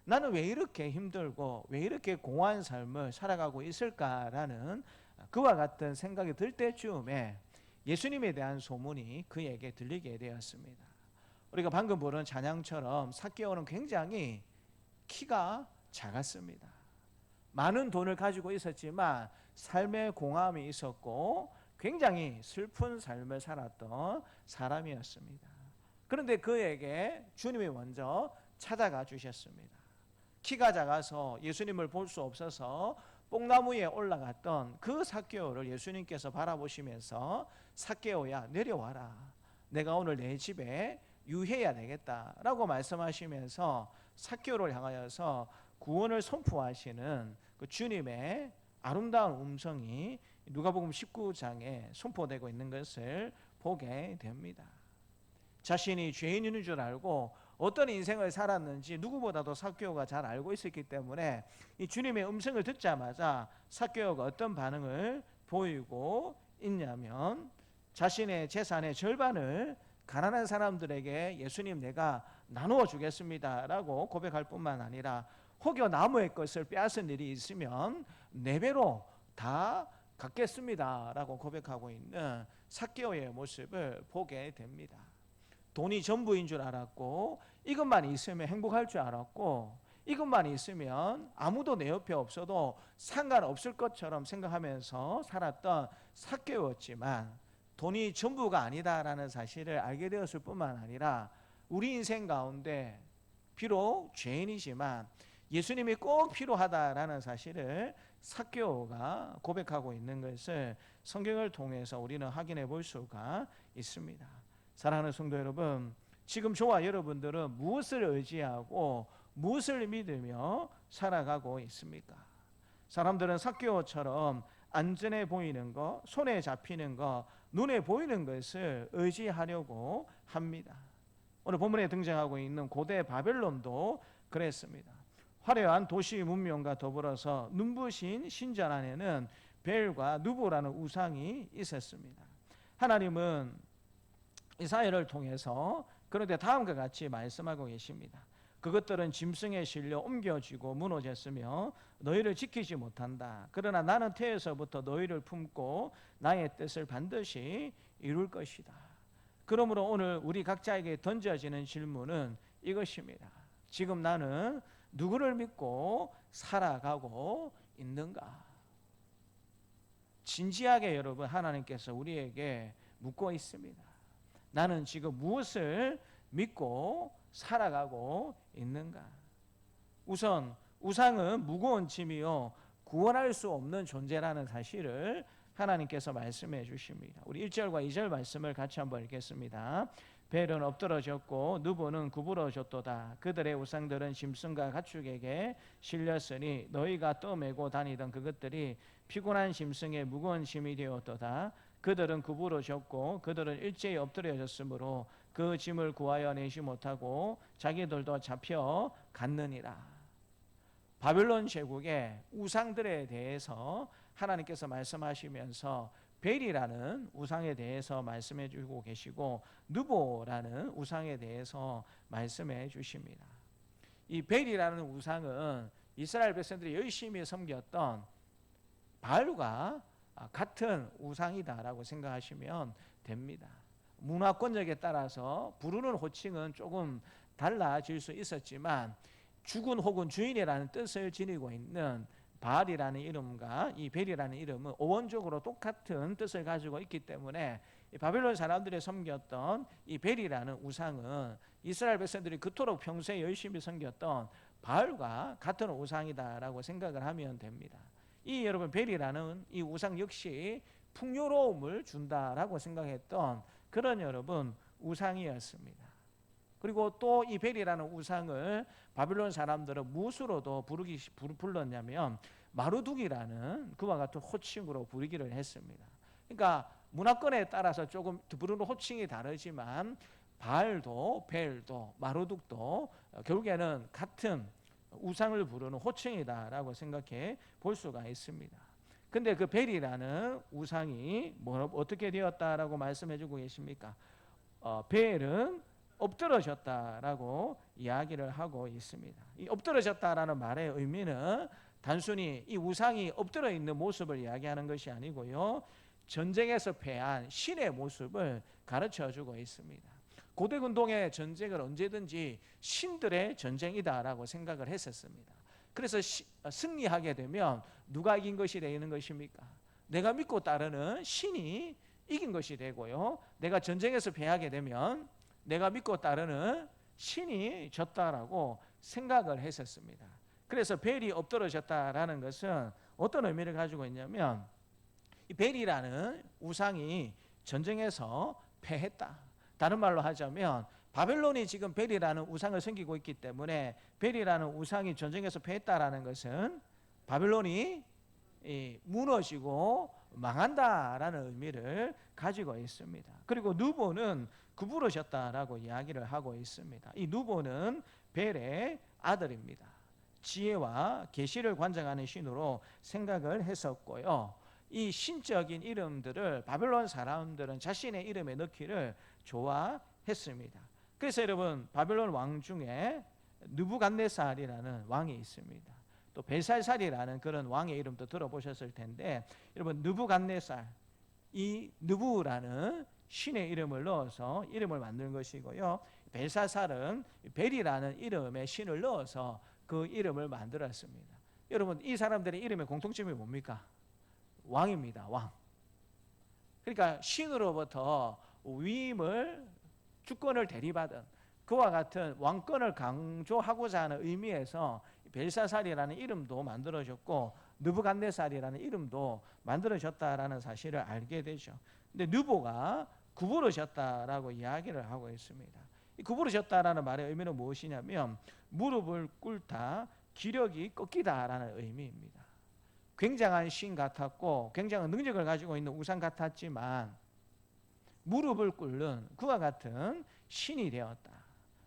나는 왜 이렇게 힘들고 왜 이렇게 공허한 삶을 살아가고 있을까라는 그와 같은 생각이 들 때쯤에 예수님에 대한 소문이 그에게 들리게 되었습니다. 우리가 방금 부른 찬양처럼 삭개오는 굉장히 키가 작았습니다. 많은 돈을 가지고 있었지만 삶의 공허함이 있었고 굉장히 슬픈 삶을 살았던 사람이었습니다. 그런데 그에게 주님이 먼저 찾아가 주셨습니다. 키가 작아서 예수님을 볼 수 없어서 뽕나무에 올라갔던 그 삭개오를 예수님께서 바라보시면서 삭개오야 내려와라, 내가 오늘 내 집에 유해야 되겠다라고 말씀하시면서 삭개오를 향하여서 구원을 선포하시는 그 주님의 아름다운 음성이 누가복음 19장에 선포되고 있는 것을 보게 됩니다. 자신이 죄인인 줄 알고 어떤 인생을 살았는지 누구보다도 삭개오가 잘 알고 있었기 때문에 이 주님의 음성을 듣자마자 삭개오가 어떤 반응을 보이고 있냐면, 자신의 재산의 절반을 가난한 사람들에게 예수님 내가 나누어 주겠습니다라고 고백할 뿐만 아니라 혹여 나무의 것을 빼앗은 일이 있으면 4배로 다 갚겠습니다라고 고백하고 있는 삭개오의 모습을 보게 됩니다. 돈이 전부인 줄 알았고 이것만 있으면 행복할 줄 알았고 이것만 있으면 아무도 내 옆에 없어도 상관없을 것처럼 생각하면서 살았던 삭개오였지만, 돈이 전부가 아니다라는 사실을 알게 되었을 뿐만 아니라 우리 인생 가운데 비록 죄인이지만 예수님이 꼭 필요하다라는 사실을 삭개오가 고백하고 있는 것을 성경을 통해서 우리는 확인해 볼 수가 있습니다. 사랑하는 성도 여러분, 지금 저와 여러분들은 무엇을 의지하고 무엇을 믿으며 살아가고 있습니까? 사람들은 삭개오처럼 안전해 보이는 것, 손에 잡히는 것, 눈에 보이는 것을 의지하려고 합니다. 오늘 본문에 등장하고 있는 고대 바벨론도 그랬습니다. 화려한 도시 문명과 더불어서 눈부신 신전 안에는 벨과 누보라는 우상이 있었습니다. 하나님은 이사야를 통해서 그런데 다음과 같이 말씀하고 계십니다. 그것들은 짐승에 실려 옮겨지고 무너졌으며 너희를 지키지 못한다. 그러나 나는 태에서부터 너희를 품고 나의 뜻을 반드시 이룰 것이다. 그러므로 오늘 우리 각자에게 던져지는 질문은 이것입니다. 지금 나는 누구를 믿고 살아가고 있는가? 진지하게 여러분 하나님께서 우리에게 묻고 있습니다. 나는 지금 무엇을 믿고 살아가고 있는가? 우선 우상은 무거운 짐이요 구원할 수 없는 존재라는 사실을 하나님께서 말씀해 주십니다. 우리 1절과 2절 말씀을 같이 한번 읽겠습니다. 벨은 엎드러졌고 누보는 구부러졌도다. 그들의 우상들은 짐승과 가축에게 실렸으니 너희가 떠매고 다니던 그것들이 피곤한 짐승의 무거운 짐이 되었도다. 그들은 구부러졌고 그들은 일제히 엎드려졌으므로 그 짐을 구하여 내지 못하고 자기들도 잡혀 갔느니라. 바벨론 제국의 우상들에 대해서 하나님께서 말씀하시면서 벨이라는 우상에 대해서 말씀해 주고 계시고 느보라는 우상에 대해서 말씀해 주십니다. 이 벨이라는 우상은 이스라엘 백성들이 열심히 섬겼던 바알과 같은 우상이다라고 생각하시면 됩니다. 문화권력에 따라서 부르는 호칭은 조금 달라질 수 있었지만 주군 혹은 주인이라는 뜻을 지니고 있는 바알이라는 이름과 이 벨이라는 이름은 어원적으로 똑같은 뜻을 가지고 있기 때문에 바벨론 사람들이 섬겼던 이 벨이라는 우상은 이스라엘 백성들이 그토록 평소에 열심히 섬겼던 바알과 같은 우상이다라고 생각을 하면 됩니다. 이 여러분 벨이라는 이 우상 역시 풍요로움을 준다라고 생각했던 그런 여러분 우상이었습니다. 그리고 또 이 벨이라는 우상을 바빌론 사람들은 무엇으로도 불렀냐면 마루둑이라는 그와 같은 호칭으로 부르기를 했습니다. 그러니까 문화권에 따라서 조금 부르는 호칭이 다르지만 바알도 벨도 마루둑도 결국에는 같은 우상을 부르는 호칭이다라고 생각해 볼 수가 있습니다. 근데 그 벨이라는 우상이 어떻게 되었다라고 말씀해 주고 계십니까? 벨은 엎드러졌다라고 이야기를 하고 있습니다. 이 엎드러졌다라는 말의 의미는 단순히 이 우상이 엎드려 있는 모습을 이야기하는 것이 아니고요, 전쟁에서 패한 신의 모습을 가르쳐 주고 있습니다. 고대 근동의 전쟁을 언제든지 신들의 전쟁이다라고 생각을 했었습니다. 그래서 승리하게 되면 누가 이긴 것이 되는 것입니까? 내가 믿고 따르는 신이 이긴 것이 되고요, 내가 전쟁에서 패하게 되면 내가 믿고 따르는 신이 졌다라고 생각을 했었습니다. 그래서 벨이 엎드러졌다라는 것은 어떤 의미를 가지고 있냐면 이 벨이라는 우상이 전쟁에서 패했다. 다른 말로 하자면 바벨론이 지금 벨이라는 우상을 섬기고 있기 때문에 벨이라는 우상이 전쟁에서 패했다라는 것은 바벨론이 무너지고 망한다라는 의미를 가지고 있습니다. 그리고 느보는 구부러졌다라고 이야기를 하고 있습니다. 이 느보는 벨의 아들입니다. 지혜와 계시를 관장하는 신으로 생각을 했었고요, 이 신적인 이름들을 바벨론 사람들은 자신의 이름에 넣기를 좋아했습니다. 그래서 여러분 바벨론 왕 중에 느부갓네살이라는 왕이 있습니다. 또 벨살살이라는 그런 왕의 이름도 들어보셨을 텐데, 여러분 느부갓네살, 이 느부라는 신의 이름을 넣어서 이름을 만든 것이고요, 벨살살은 벨이라는 이름의 신을 넣어서 그 이름을 만들었습니다. 여러분 이 사람들의 이름의 공통점이 뭡니까? 왕입니다. 왕. 그러니까 신으로부터 위임을 주권을 대리받은 그와 같은 왕권을 강조하고자 하는 의미에서 벨사살이라는 이름도 만들어졌고 느부갓네살이라는 이름도 만들어졌다라는 사실을 알게 되죠. 근데 느보가 구부러졌다라고 이야기를 하고 있습니다. 이 구부러졌다라는 말의 의미는 무엇이냐면 무릎을 꿇다, 기력이 꺾이다라는 의미입니다. 굉장한 신 같았고 굉장한 능력을 가지고 있는 우상 같았지만 무릎을 꿇는 그와 같은 신이 되었다.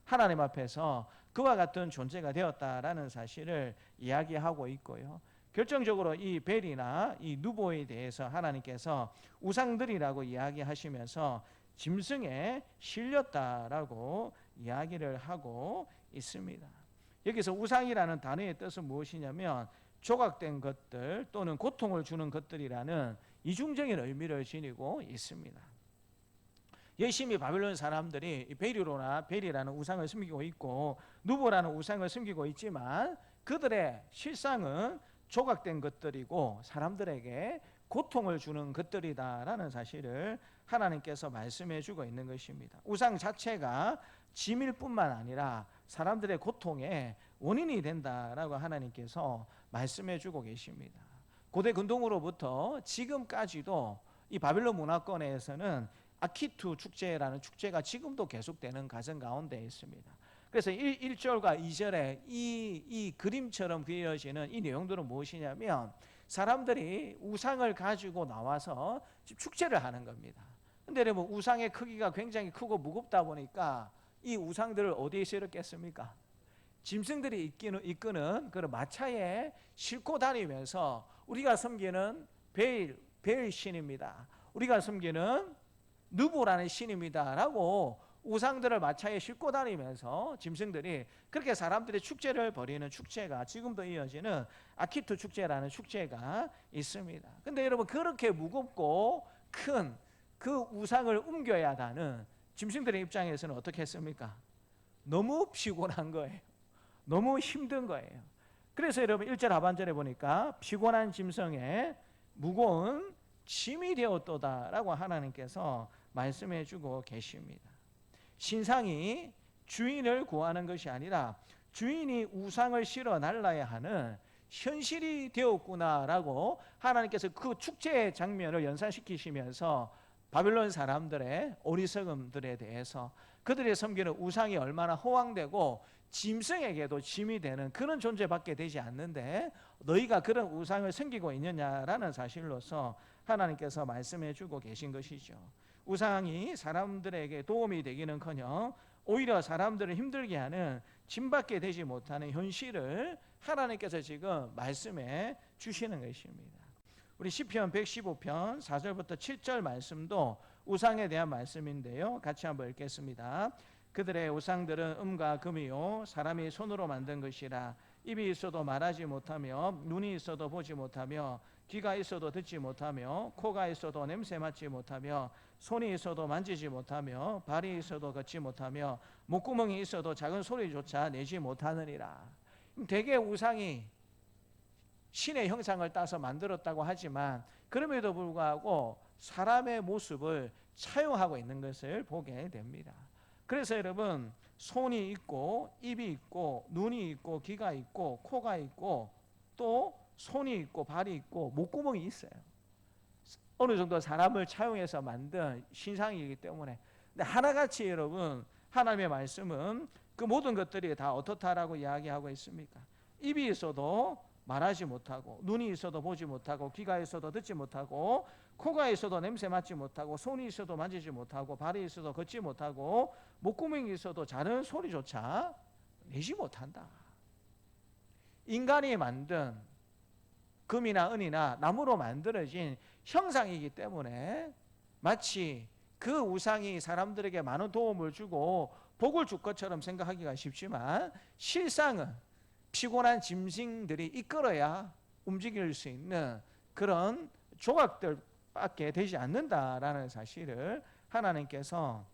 하나님 앞에서 그와 같은 존재가 되었다라는 사실을 이야기하고 있고요. 결정적으로 이 벨이나 이 느보에 대해서 하나님께서 우상들이라고 이야기하시면서 짐승에 실렸다라고 이야기를 하고 있습니다. 여기서 우상이라는 단어의 뜻은 무엇이냐면 조각된 것들 또는 고통을 주는 것들이라는 이중적인 의미를 지니고 있습니다. 열심히 바벨론 사람들이 벨이라는 우상을 섬기고 있고 느보라는 우상을 섬기고 있지만 그들의 실상은 조각된 것들이고 사람들에게 고통을 주는 것들이다라는 사실을 하나님께서 말씀해 주고 있는 것입니다. 우상 자체가 짐일 뿐만 아니라 사람들의 고통의 원인이 된다라고 하나님께서 말씀해 주고 계십니다. 고대 근동으로부터 지금까지도 이 바벨론 문화권에서는 아키투 축제라는 축제가 지금도 계속되는 가정 가운데 있습니다. 그래서 1절과 2절에 이 그림처럼 그려지는 이 내용들은 무엇이냐면 사람들이 우상을 가지고 나와서 축제를 하는 겁니다. 근데 여러분 우상의 크기가 굉장히 크고 무겁다 보니까 이 우상들을 어디에 실었겠습니까? 짐승들이 이끄는 그런 마차에 싣고 다니면서 우리가 섬기는 벨 신입니다. 우리가 섬기는 느보라는 신입니다라고 우상들을 마차에 싣고 다니면서 짐승들이 그렇게 사람들이 축제를 벌이는 축제가 지금도 이어지는 아키투 축제라는 축제가 있습니다. 근데 여러분, 그렇게 무겁고 큰 그 우상을 옮겨야 하는 짐승들의 입장에서는 어떻게 했습니까? 너무 피곤한 거예요. 너무 힘든 거예요. 그래서 여러분 1절 하반절에 보니까 피곤한 짐승에 무거운 짐이 되었도다라고 하나님께서 말씀해 주고 계십니다. 신상이 주인을 구하는 것이 아니라 주인이 우상을 실어 날라야 하는 현실이 되었구나라고 하나님께서 그 축제의 장면을 연상시키시면서 바빌론 사람들의 어리석음들에 대해서 그들이 섬기는 우상이 얼마나 허황되고 짐승에게도 짐이 되는 그런 존재밖에 되지 않는데 너희가 그런 우상을 섬기고 있느냐라는 사실로서 하나님께서 말씀해 주고 계신 것이죠. 우상이 사람들에게 도움이 되기는커녕 오히려 사람들을 힘들게 하는 짐밖에 되지 못하는 현실을 하나님께서 지금 말씀해 주시는 것입니다. 우리 시편 115편 4절부터 7절 말씀도 우상에 대한 말씀인데요. 같이 한번 읽겠습니다. 그들의 우상들은 음과 금이요 사람이 손으로 만든 것이라. 입이 있어도 말하지 못하며 눈이 있어도 보지 못하며 귀가 있어도 듣지 못하며 코가 있어도 냄새 맡지 못하며 손이 있어도 만지지 못하며 발이 있어도 걷지 못하며 목구멍이 있어도 작은 소리조차 내지 못하느니라. 대개 우상이 신의 형상을 따서 만들었다고 하지만 그럼에도 불구하고 사람의 모습을 차용하고 있는 것을 보게 됩니다. 그래서 여러분, 손이 있고 입이 있고 눈이 있고 귀가 있고 코가 있고 또 손이 있고 발이 있고 목구멍이 있어요. 어느 정도 사람을 차용해서 만든 신상이기 때문에. 근데 하나같이 여러분, 하나님의 말씀은 그 모든 것들이 다 어떻다라고 이야기하고 있습니까? 입이 있어도 말하지 못하고 눈이 있어도 보지 못하고 귀가 있어도 듣지 못하고 코가 있어도 냄새 맡지 못하고 손이 있어도 만지지 못하고 발이 있어도 걷지 못하고 목구멍이 있어도 작은 소리조차 내지 못한다. 인간이 만든 금이나 은이나 나무로 만들어진 형상이기 때문에 마치 그 우상이 사람들에게 많은 도움을 주고 복을 줄 것처럼 생각하기가 쉽지만 실상은 피곤한 짐승들이 이끌어야 움직일 수 있는 그런 조각들밖에 되지 않는다라는 사실을 하나님께서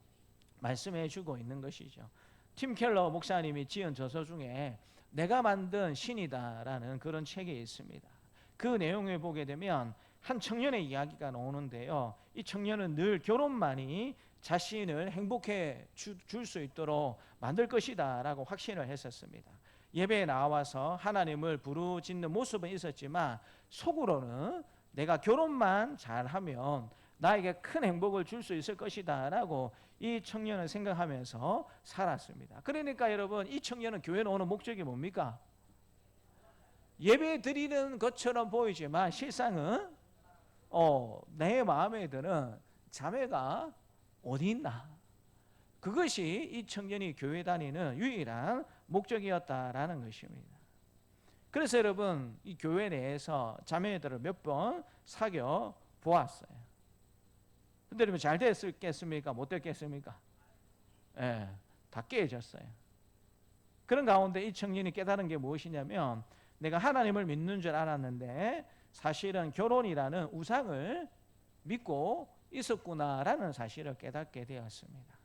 말씀해 주고 있는 것이죠. 팀 켈러 목사님이 지은 저서 중에 내가 만든 신이다라는 그런 책이 있습니다. 그 내용을 보게 되면 한 청년의 이야기가 나오는데요. 이 청년은 늘 결혼만이 자신을 행복해 줄 수 있도록 만들 것이다 라고 확신을 했었습니다. 예배에 나와서 하나님을 부르짖는 모습은 있었지만 속으로는 내가 결혼만 잘하면 나에게 큰 행복을 줄 수 있을 것이다 라고 이 청년은 생각하면서 살았습니다. 그러니까 여러분, 이 청년은 교회 나오는 목적이 뭡니까? 예배 드리는 것처럼 보이지만 실상은 내 마음에 드는 자매가 어디 있나? 그것이 이 청년이 교회 다니는 유일한 목적이었다라는 것입니다. 그래서 여러분, 이 교회 내에서 자매들을 몇 번 사귀어 보았어요. 근데 여러분, 잘 됐겠습니까? 못 됐겠습니까? 예, 다 깨졌어요. 그런 가운데 이 청년이 깨달은 게 무엇이냐면, 내가 하나님을 믿는 줄 알았는데 사실은 결혼이라는 우상을 믿고 있었구나라는 사실을 깨닫게 되었습니다.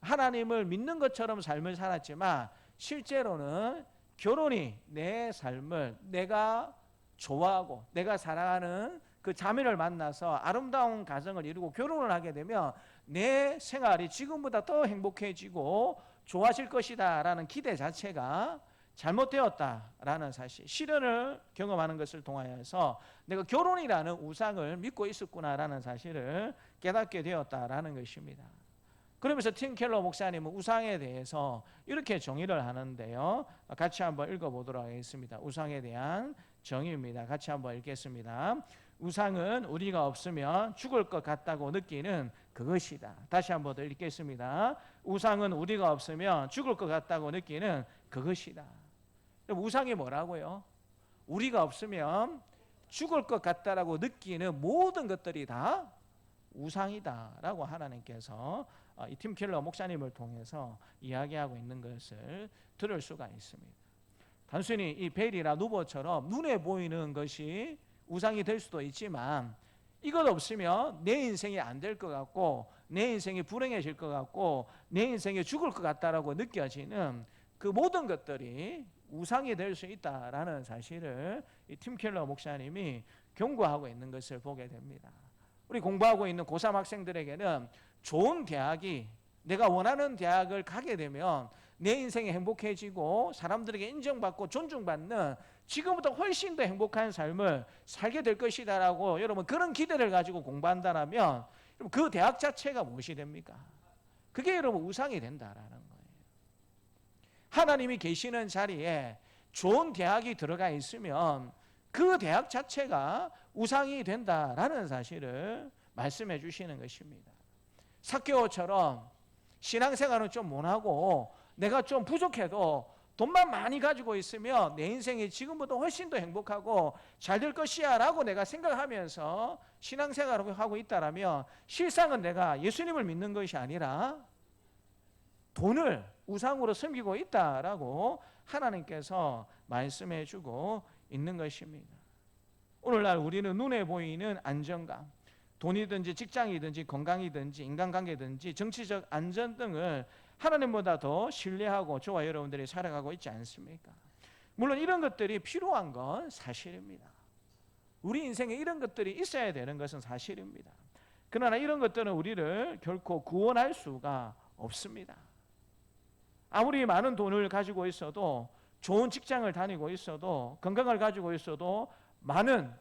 하나님을 믿는 것처럼 삶을 살았지만 실제로는 결혼이 내 삶을, 내가 좋아하고 내가 사랑하는 그 자매를 만나서 아름다운 가정을 이루고 결혼을 하게 되면 내 생활이 지금보다 더 행복해지고 좋아질 것이다 라는 기대 자체가 잘못되었다라는 사실, 시련을 경험하는 것을 통하여서 내가 결혼이라는 우상을 믿고 있었구나라는 사실을 깨닫게 되었다라는 것입니다. 그러면서 팀 켈러 목사님은 우상에 대해서 이렇게 정의를 하는데요. 같이 한번 읽어보도록 하겠습니다. 우상에 대한 정의입니다. 같이 한번 읽겠습니다. 우상은 우리가 없으면 죽을 것 같다고 느끼는 그것이다. 다시 한번 더 읽겠습니다. 우상은 우리가 없으면 죽을 것 같다고 느끼는 그것이다. 우상이 뭐라고요? 우리가 없으면 죽을 것 같다라고 느끼는 모든 것들이 다 우상이다라고 하나님께서 이 팀 켈러 목사님을 통해서 이야기하고 있는 것을 들을 수가 있습니다. 단순히 이 벨이나 누보처럼 눈에 보이는 것이 우상이 될 수도 있지만 이것 없으면 내 인생이 안 될 것 같고 내 인생이 불행해질 것 같고 내 인생이 죽을 것 같다라고 느껴지는 그 모든 것들이 우상이 될 수 있다라는 사실을 이 팀 켈러 목사님이 경고하고 있는 것을 보게 됩니다. 우리 공부하고 있는 고3 학생들에게는 좋은 대학이 내가 원하는 대학을 가게 되면 내 인생이 행복해지고 사람들에게 인정받고 존중받는 지금보다 훨씬 더 행복한 삶을 살게 될 것이다라고 여러분 그런 기대를 가지고 공부한다라면 그 대학 자체가 무엇이 됩니까? 그게 여러분 우상이 된다라는 거예요. 하나님이 계시는 자리에 좋은 대학이 들어가 있으면 그 대학 자체가 우상이 된다라는 사실을 말씀해 주시는 것입니다. 삭개오처럼 신앙생활은 좀 못하고 내가 좀 부족해도 돈만 많이 가지고 있으면 내 인생이 지금보다 훨씬 더 행복하고 잘 될 것이야 라고 내가 생각하면서 신앙생활을 하고 있다라면 실상은 내가 예수님을 믿는 것이 아니라 돈을 우상으로 섬기고 있다라고 하나님께서 말씀해 주고 있는 것입니다. 오늘날 우리는 눈에 보이는 안정감, 돈이든지 직장이든지 건강이든지 인간관계든지 정치적 안전 등을 하나님보다 더 신뢰하고 저와 여러분들이 살아가고 있지 않습니까? 물론 이런 것들이 필요한 건 사실입니다. 우리 인생에 이런 것들이 있어야 되는 것은 사실입니다. 그러나 이런 것들은 우리를 결코 구원할 수가 없습니다. 아무리 많은 돈을 가지고 있어도 좋은 직장을 다니고 있어도 건강을 가지고 있어도 많은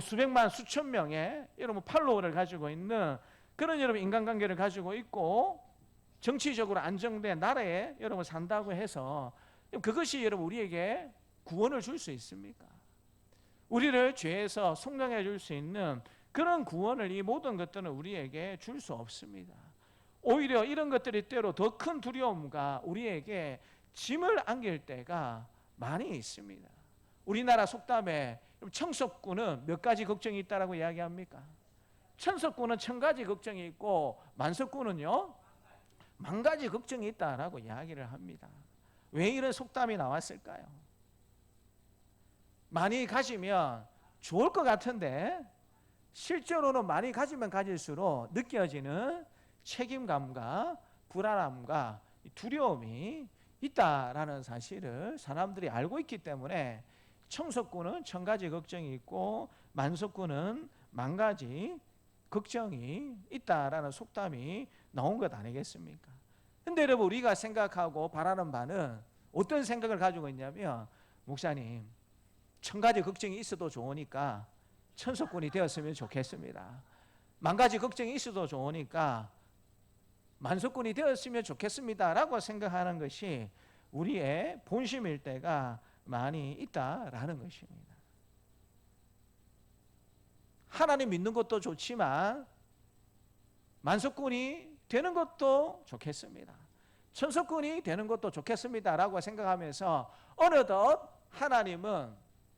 수백만 수천 명의 여러분 팔로워를 가지고 있는 그런 여러분 인간관계를 가지고 있고 정치적으로 안정된 나라에 여러분 산다고 해서 그것이 여러분 우리에게 구원을 줄 수 있습니까? 우리를 죄에서 속량해 줄 수 있는 그런 구원을 이 모든 것들은 우리에게 줄 수 없습니다. 오히려 이런 것들이 때로 더 큰 두려움과 우리에게 짐을 안길 때가 많이 있습니다. 우리나라 속담에 청석군은 몇 가지 걱정이 있다라고 이야기합니까? 천석군은 1000가지 걱정이 있고 만석군은요 10,000가지 걱정이 있다라고 이야기를 합니다. 왜 이런 속담이 나왔을까요? 많이 가지면 좋을 것 같은데 실제로는 많이 가지면 가질수록 느껴지는 책임감과 불안함과 두려움이 있다라는 사실을 사람들이 알고 있기 때문에 청석군은 1000가지 걱정이 있고 만석군은 10,000가지 걱정이 있다라는 속담이 나온 것 아니겠습니까? 근데 여러분 우리가 생각하고 바라는 바는 어떤 생각을 가지고 있냐면 목사님 1000가지 걱정이 있어도 좋으니까 천석군이 되었으면 좋겠습니다. 10,000가지 걱정이 있어도 좋으니까 만석군이 되었으면 좋겠습니다 라고 생각하는 것이 우리의 본심일 때가 많이 있다라는 것입니다. 하나님 믿는 것도 좋지만 만석군이 되는 것도 좋겠습니다. 천석군이 되는 것도 좋겠습니다 라고 생각하면서 어느덧 하나님은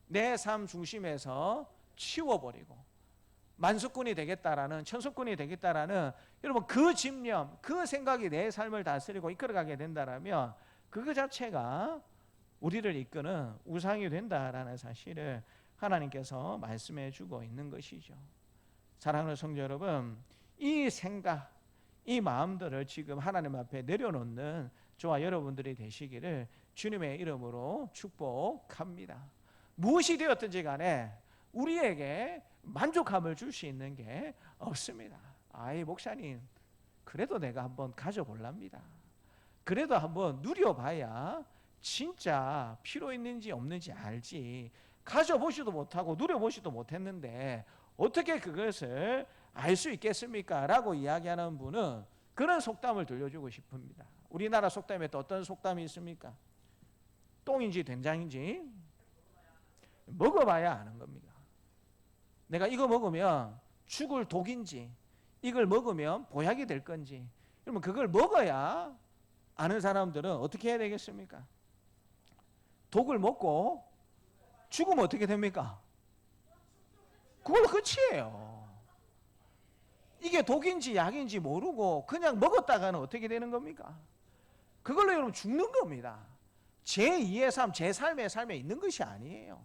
내 삶 중심에서 치워버리고 만석군이 되겠다라는 천석군이 되겠다라는 여러분 그 집념 그 생각이 내 삶을 다스리고 이끌어가게 된다라면 그거 자체가 우리를 이끄는 우상이 된다라는 사실을 하나님께서 말씀해 주고 있는 것이죠. 사랑하는 성도 여러분, 이 생각 이 마음들을 지금 하나님 앞에 내려놓는 저와 여러분들이 되시기를 주님의 이름으로 축복합니다. 무엇이 되었든지 간에 우리에게 만족함을 줄 수 있는 게 없습니다. 아이 목사님 그래도 내가 한번 가져볼랍니다. 그래도 한번 누려봐야 진짜 필요 있는지 없는지 알지 가져보지도 못하고 누려보지도 못했는데 어떻게 그것을 알 수 있겠습니까? 라고 이야기하는 분은 그런 속담을 들려주고 싶습니다. 우리나라 속담에 또 어떤 속담이 있습니까? 똥인지 된장인지 먹어봐야 아는 겁니다. 내가 이거 먹으면 죽을 독인지 이걸 먹으면 보약이 될 건지 그러면 그걸 먹어야 아는 사람들은 어떻게 해야 되겠습니까? 독을 먹고 죽으면 어떻게 됩니까? 그걸로 끝이에요. 이게 독인지 약인지 모르고 그냥 먹었다가는 어떻게 되는 겁니까? 그걸로 여러분 죽는 겁니다. 제2의 삶, 제 삶의 삶에 있는 것이 아니에요.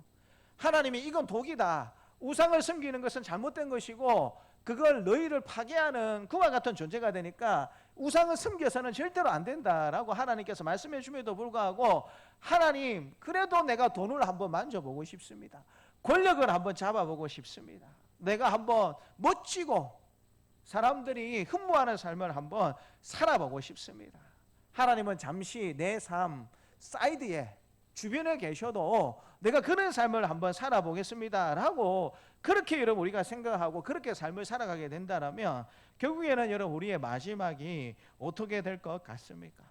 하나님이 이건 독이다, 우상을 섬기는 것은 잘못된 것이고 그걸 너희를 파괴하는 그와 같은 존재가 되니까 우상을 섬겨서는 절대로 안 된다라고 하나님께서 말씀해 줌에도 불구하고 하나님, 그래도 내가 돈을 한번 만져보고 싶습니다. 권력을 한번 잡아보고 싶습니다. 내가 한번 멋지고 사람들이 흠모하는 삶을 한번 살아보고 싶습니다. 하나님은 잠시 내 삶 사이드에 주변에 계셔도 내가 그런 삶을 한번 살아보겠습니다 라고 그렇게 여러분 우리가 생각하고 그렇게 삶을 살아가게 된다면 결국에는 여러분 우리의 마지막이 어떻게 될 것 같습니까?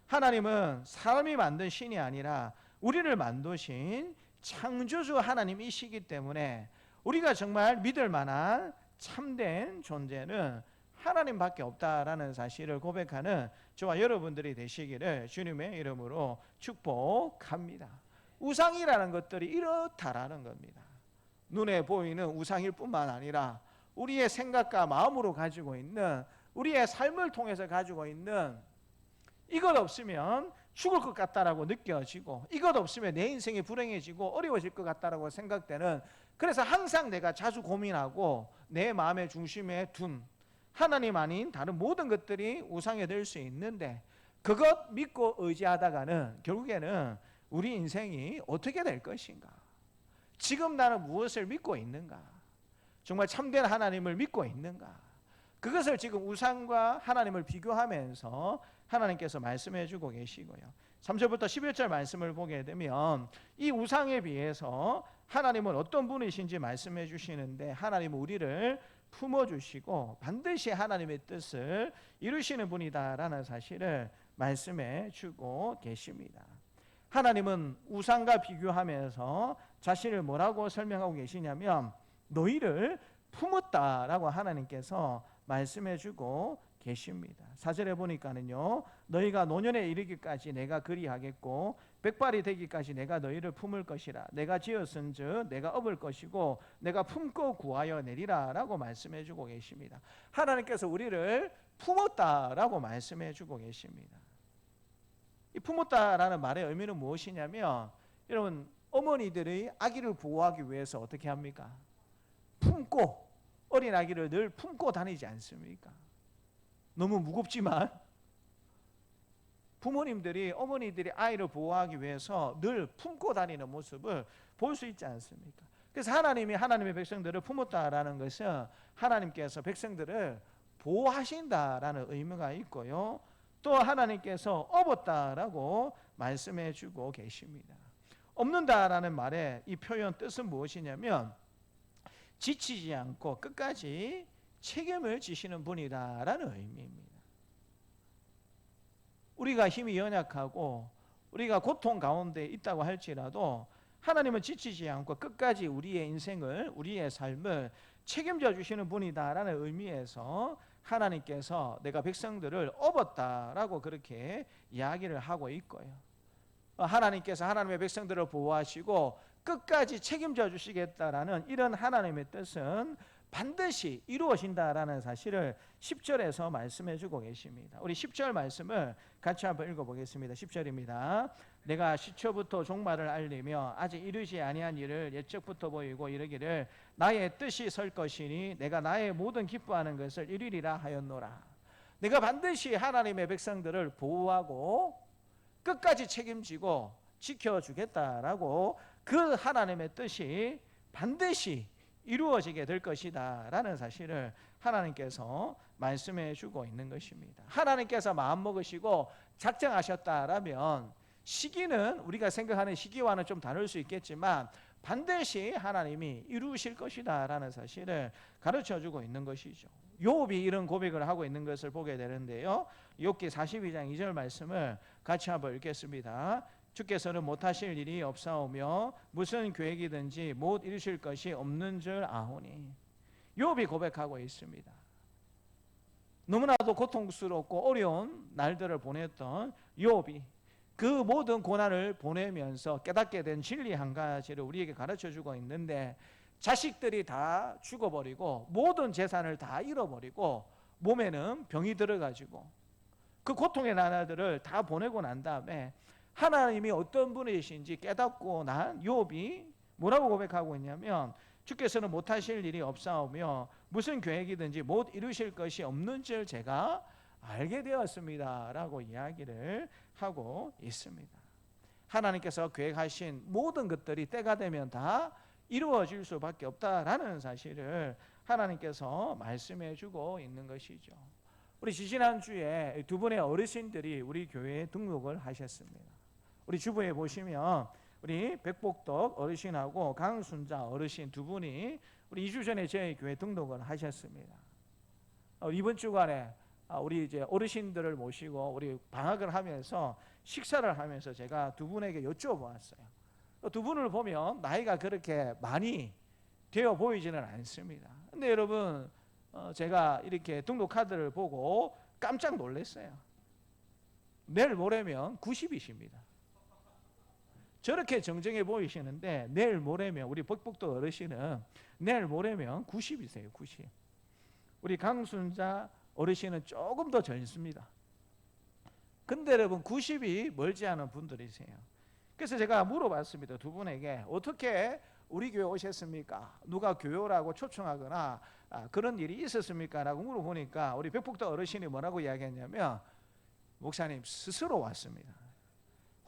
하나님은 사람이 만든 신이 아니라 우리를 만드신 창조주 하나님이시기 때문에 우리가 정말 믿을 만한 참된 존재는 하나님밖에 없다라는 사실을 고백하는 저와 여러분들이 되시기를 주님의 이름으로 축복합니다. 우상이라는 것들이 이렇다라는 겁니다. 눈에 보이는 우상일 뿐만 아니라 우리의 생각과 마음으로 가지고 있는, 우리의 삶을 통해서 가지고 있는, 이것 없으면 죽을 것 같다라고 느껴지고 이것 없으면 내 인생이 불행해지고 어려워질 것 같다라고 생각되는, 그래서 항상 내가 자주 고민하고 내 마음의 중심에 둔 하나님 아닌 다른 모든 것들이 우상이 될 수 있는데, 그것 믿고 의지하다가는 결국에는 우리 인생이 어떻게 될 것인가? 지금 나는 무엇을 믿고 있는가? 정말 참된 하나님을 믿고 있는가? 그것을 지금 우상과 하나님을 비교하면서 하나님께서 말씀해 주고 계시고요. 3절부터 11절 말씀을 보게 되면 이 우상에 비해서 하나님은 어떤 분이신지 말씀해 주시는데, 하나님은 우리를 품어주시고 반드시 하나님의 뜻을 이루시는 분이다라는 사실을 말씀해 주고 계십니다. 하나님은 우상과 비교하면서 자신을 뭐라고 설명하고 계시냐면 너희를 품었다라고 하나님께서 말씀해 주고 계십니다. 4절에 보니까는요, 너희가 노년에 이르기까지 내가 그리하겠고 백발이 되기까지 내가 너희를 품을 것이라. 내가 지었은즉 내가 업을 것이고 내가 품고 구하여 내리라 라고 말씀해 주고 계십니다. 하나님께서 우리를 품었다라고 말씀해 주고 계십니다. 이 품었다라는 말의 의미는 무엇이냐면, 여러분 어머니들이 아기를 보호하기 위해서 어떻게 합니까? 품고, 어린 아기를 늘 품고 다니지 않습니까? 너무 무겁지만 부모님들이, 어머니들이 아이를 보호하기 위해서 늘 품고 다니는 모습을 볼 수 있지 않습니까? 그래서 하나님이 하나님의 백성들을 품었다라는 것은 하나님께서 백성들을 보호하신다라는 의미가 있고요, 또 하나님께서 업었다라고 말씀해 주고 계십니다. 업는다라는 말의 이 표현 뜻은 무엇이냐면 지치지 않고 끝까지 책임을 지시는 분이다라는 의미입니다. 우리가 힘이 연약하고 우리가 고통 가운데 있다고 할지라도 하나님은 지치지 않고 끝까지 우리의 인생을, 우리의 삶을 책임져 주시는 분이다라는 의미에서 하나님께서 내가 백성들을 업었다라고 그렇게 이야기를 하고 있고요, 하나님께서 하나님의 백성들을 보호하시고 끝까지 책임져 주시겠다라는 이런 하나님의 뜻은 반드시 이루어진다라는 사실을 10절에서 말씀해 주고 계십니다. 우리 10절 말씀을 같이 한번 읽어보겠습니다. 10절입니다. 내가 시초부터 종말을 알리며 아직 이루지 아니한 일을 옛적부터 보이고 이르기를 나의 뜻이 설 것이니 내가 나의 모든 기뻐하는 것을 이루리라 하였노라. 내가 반드시 하나님의 백성들을 보호하고 끝까지 책임지고 지켜주겠다라고 그 하나님의 뜻이 반드시 이루어지게 될 것이다 라는 사실을 하나님께서 말씀해 주고 있는 것입니다. 하나님께서 마음먹으시고 작정하셨다라면 시기는 우리가 생각하는 시기와는 좀 다를 수 있겠지만 반드시 하나님이 이루실 것이다 라는 사실을 가르쳐 주고 있는 것이죠. 욥이 이런 고백을 하고 있는 것을 보게 되는데요, 욥기 42장 2절 말씀을 같이 한번 읽겠습니다. 주께서는 못하실 일이 없사오며 무슨 계획이든지 못 이루실 것이 없는 줄 아오니. 욥이 고백하고 있습니다. 너무나도 고통스럽고 어려운 날들을 보냈던 욥이 그 모든 고난을 보내면서 깨닫게 된 진리 한 가지를 우리에게 가르쳐 주고 있는데, 자식들이 다 죽어버리고 모든 재산을 다 잃어버리고 몸에는 병이 들어가지고 그 고통의 나날들을 다 보내고 난 다음에 하나님이 어떤 분이신지 깨닫고 난 욥이 뭐라고 고백하고 있냐면 주께서는 못하실 일이 없사오며 무슨 계획이든지 못 이루실 것이 없는 줄 제가 알게 되었습니다 라고 이야기를 하고 있습니다. 하나님께서 계획하신 모든 것들이 때가 되면 다 이루어질 수밖에 없다라는 사실을 하나님께서 말씀해 주고 있는 것이죠. 우리 지지난주에 두 분의 어르신들이 우리 교회에 등록을 하셨습니다. 우리 주부에 보시면 우리 백복덕 어르신하고 강순자 어르신 두 분이 우리 2주 전에 저희 교회 등록을 하셨습니다. 이번 주간에 우리 이제 어르신들을 모시고 우리 방학을 하면서 식사를 하면서 제가 두 분에게 여쭤보았어요. 두 분을 보면 나이가 그렇게 많이 되어 보이지는 않습니다. 근데 여러분 제가 이렇게 등록 카드를 보고 깜짝 놀랐어요. 내일 모레면 90이십니다. 저렇게 정정해 보이시는데 내일 모레면 우리 백복도 어르신은 내일 모레면 90이세요. 90. 우리 강순자 어르신은 조금 더 젊습니다. 근데 여러분 90이 멀지 않은 분들이세요. 그래서 제가 물어봤습니다. 두 분에게 어떻게 우리 교회 오셨습니까? 누가 교회라고 초청하거나 그런 일이 있었습니까? 라고 물어보니까 우리 백복도 어르신이 뭐라고 이야기했냐면 목사님 스스로 왔습니다.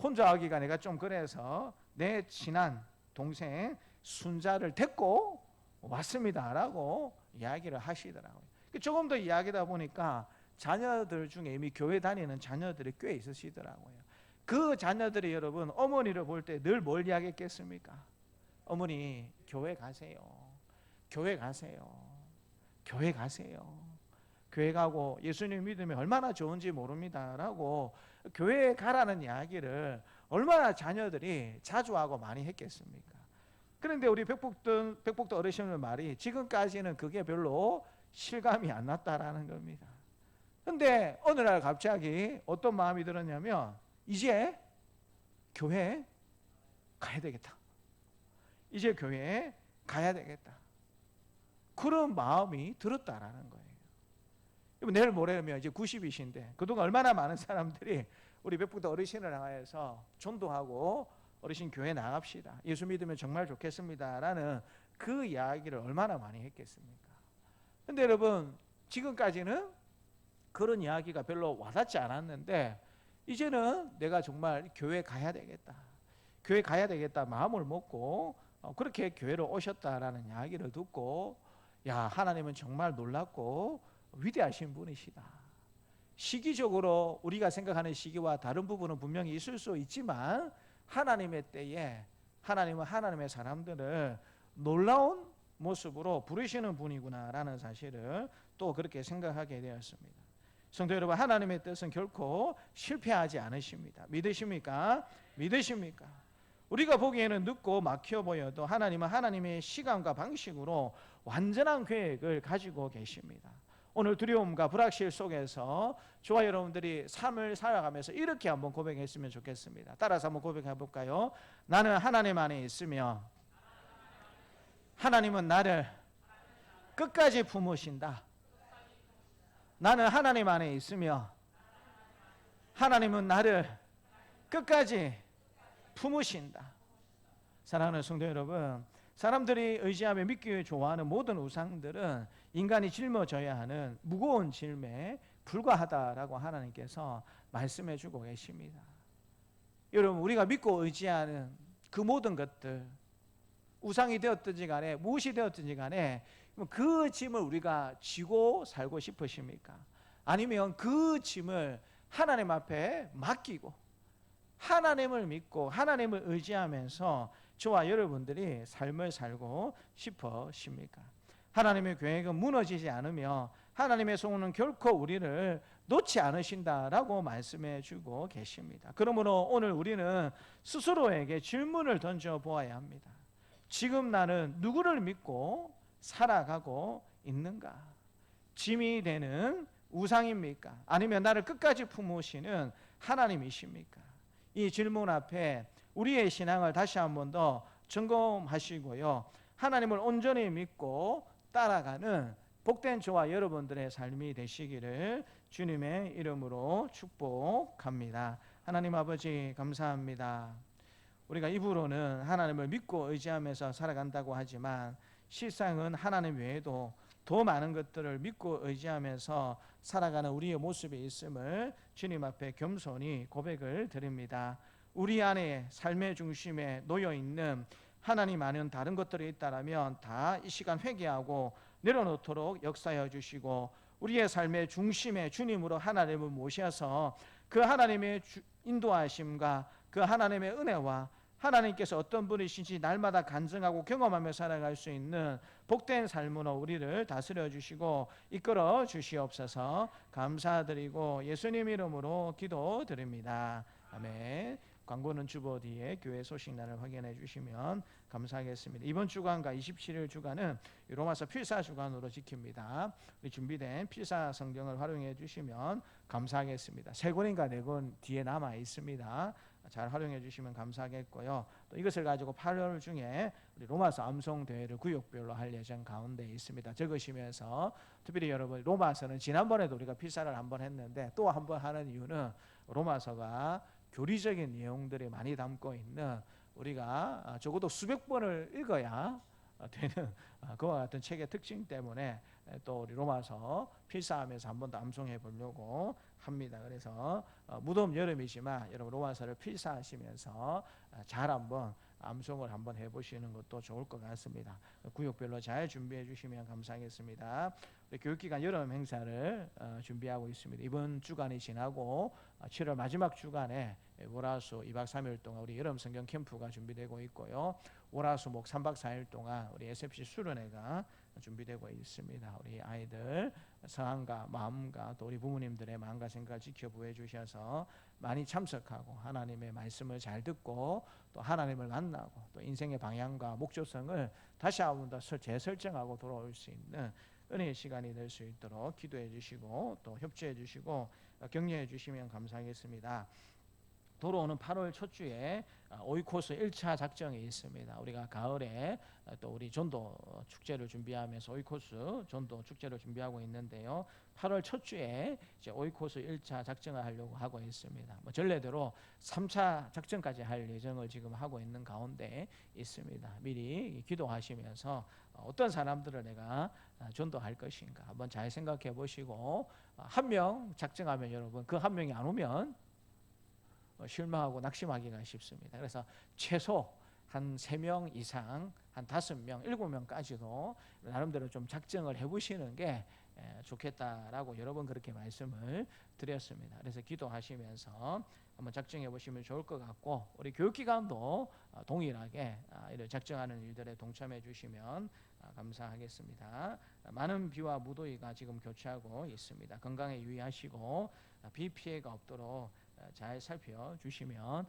혼자 하기가 내가 좀 그래서 내 친한 동생 순자를 데리고 왔습니다 라고 이야기를 하시더라고요. 조금 더 이야기다 보니까 자녀들 중에 이미 교회 다니는 자녀들이 꽤 있으시더라고요. 그 자녀들이 여러분 어머니를 볼 때 늘 뭘 이야기했겠습니까? 어머니 교회 가세요. 교회 가세요. 교회 가세요. 교회 가고 예수님 믿으면 얼마나 좋은지 모릅니다 라고 교회에 가라는 이야기를 얼마나 자녀들이 자주 하고 많이 했겠습니까? 그런데 우리 백복도 어르신의 말이 지금까지는 그게 별로 실감이 안 났다라는 겁니다. 근데 어느 날 갑자기 어떤 마음이 들었냐면 이제 교회에 가야 되겠다. 이제 교회에 가야 되겠다. 그런 마음이 들었다라는 거예요. 내일 모레면 이제 90이신데 그동안 얼마나 많은 사람들이 우리 백북도 어르신을 향해서 전도하고 어르신 교회 나갑시다. 예수 믿으면 정말 좋겠습니다. 라는 그 이야기를 얼마나 많이 했겠습니까? 근데 여러분 지금까지는 그런 이야기가 별로 와닿지 않았는데 이제는 내가 정말 교회 가야 되겠다. 교회 가야 되겠다 마음을 먹고 그렇게 교회로 오셨다라는 이야기를 듣고 야 하나님은 정말 놀랍고 위대하신 분이시다. 시기적으로 우리가 생각하는 시기와 다른 부분은 분명히 있을 수 있지만 하나님의 때에 하나님은 하나님의 사람들을 놀라운 모습으로 부르시는 분이구나라는 사실을 또 그렇게 생각하게 되었습니다. 성도 여러분 하나님의 뜻은 결코 실패하지 않으십니다. 믿으십니까? 믿으십니까? 우리가 보기에는 늦고 막혀 보여도 하나님은 하나님의 시간과 방식으로 완전한 계획을 가지고 계십니다. 오늘 두려움과 불확실 속에서 저와 여러분들이 삶을 살아가면서 이렇게 한번 고백했으면 좋겠습니다. 따라서 한번 고백해 볼까요? 나는 하나님 안에 있으며 하나님은 나를 끝까지 품으신다. 나는 하나님 안에 있으며 하나님은 나를 끝까지 품으신다. 사랑하는 성도 여러분, 사람들이 의지하며 믿기 좋아하는 모든 우상들은 인간이 짊어져야 하는 무거운 짐에 불과하다라고 하나님께서 말씀해 주고 계십니다. 여러분 우리가 믿고 의지하는 그 모든 것들 우상이 되었든지 간에 무엇이 되었든지 간에 그 짐을 우리가 지고 살고 싶으십니까? 아니면 그 짐을 하나님 앞에 맡기고 하나님을 믿고 하나님을 의지하면서 저와 여러분들이 삶을 살고 싶으십니까? 하나님의 계획은 무너지지 않으며 하나님의 손은 결코 우리를 놓지 않으신다라고 말씀해 주고 계십니다. 그러므로 오늘 우리는 스스로에게 질문을 던져 보아야 합니다. 지금 나는 누구를 믿고 살아가고 있는가? 짐이 되는 우상입니까? 아니면 나를 끝까지 품으시는 하나님이십니까? 이 질문 앞에 우리의 신앙을 다시 한 번 더 점검하시고요. 하나님을 온전히 믿고 따라가는 복된 저와 여러분들의 삶이 되시기를 주님의 이름으로 축복합니다. 하나님 아버지 감사합니다. 우리가 입으로는 하나님을 믿고 의지하면서 살아간다고 하지만 실상은 하나님 외에도 더 많은 것들을 믿고 의지하면서 살아가는 우리의 모습이 있음을 주님 앞에 겸손히 고백을 드립니다. 우리 안에 삶의 중심에 놓여 있는 하나님 아닌 다른 것들이 있다라면 다 이 시간 회개하고 내려놓도록 역사해 주시고 우리의 삶의 중심에 주님으로 하나님을 모셔서 그 하나님의 인도하심과 그 하나님의 은혜와 하나님께서 어떤 분이신지 날마다 간증하고 경험하며 살아갈 수 있는 복된 삶으로 우리를 다스려 주시고 이끌어 주시옵소서. 감사드리고 예수님 이름으로 기도드립니다. 아멘. 광고는 주보 뒤에 교회 소식란을 확인해 주시면 감사하겠습니다. 이번 주간과 27일 주간은 로마서 필사 주간으로 지킵니다. 우리 준비된 필사 성경을 활용해 주시면 감사하겠습니다. 3권인가 4권 뒤에 남아 있습니다. 잘 활용해 주시면 감사하겠고요. 또 이것을 가지고 8월 중에 우리 로마서 암송 대회를 구역별로 할 예정 가운데 있습니다. 적으시면서 특별히 여러분 로마서는 지난번에도 우리가 필사를 한번 했는데 또 한번 하는 이유는 로마서가 교리적인 내용들이 많이 담고 있는 우리가 적어도 수백 번을 읽어야 되는 그와 같은 책의 특징 때문에 또 우리 로마서 필사하면서 한 번 더 암송해 보려고 합니다. 그래서 무더운 여름이지만 여러분 로마서를 필사하시면서 잘 한번 암송을 한번 해보시는 것도 좋을 것 같습니다. 구역별로 잘 준비해 주시면 감사하겠습니다. 교육기간 여름 행사를 준비하고 있습니다. 이번 주간이 지나고 7월 마지막 주간에 월화수 2박 3일 동안 우리 여름 성경 캠프가 준비되고 있고요. 월화수목 3박 4일 동안 우리 SFC 수련회가 준비되고 있습니다. 우리 아이들 성함과 마음과 또 우리 부모님들의 마음과 생각을 지켜보해 주셔서 많이 참석하고 하나님의 말씀을 잘 듣고 또 하나님을 만나고 또 인생의 방향과 목적성을 다시 한번 더 재설정하고 돌아올 수 있는 은혜의 시간이 될 수 있도록 기도해 주시고 또 협조해 주시고 격려해 주시면 감사하겠습니다. 돌아오는 8월 첫 주에 오이코스 1차 작정이 있습니다. 우리가 가을에 또 우리 전도 축제를 준비하면서 오이코스 전도 축제를 준비하고 있는데요. 8월 첫 주에 이제 오이코스 1차 작정을 하려고 하고 있습니다. 전례대로 3차 작정까지 할 예정을 지금 하고 있는 가운데 있습니다. 미리 기도하시면서 어떤 사람들을 내가 전도할 것인가 한번 잘 생각해 보시고 한 명 작정하면 여러분 그 한 명이 안 오면 실망하고 낙심하기가 쉽습니다. 그래서 최소 한 3명 이상, 한 5명, 7명까지도 나름대로 좀 작정을 해보시는 게 좋겠다라고 여러 번 그렇게 말씀을 드렸습니다. 그래서 기도하시면서 한번 작정해 보시면 좋을 것 같고 우리 교육기관도 동일하게 이를 작정하는 일들에 동참해 주시면 감사하겠습니다. 많은 비와 무더위가 지금 교차하고 있습니다. 건강에 유의하시고 비 피해가 없도록 잘 살펴주시면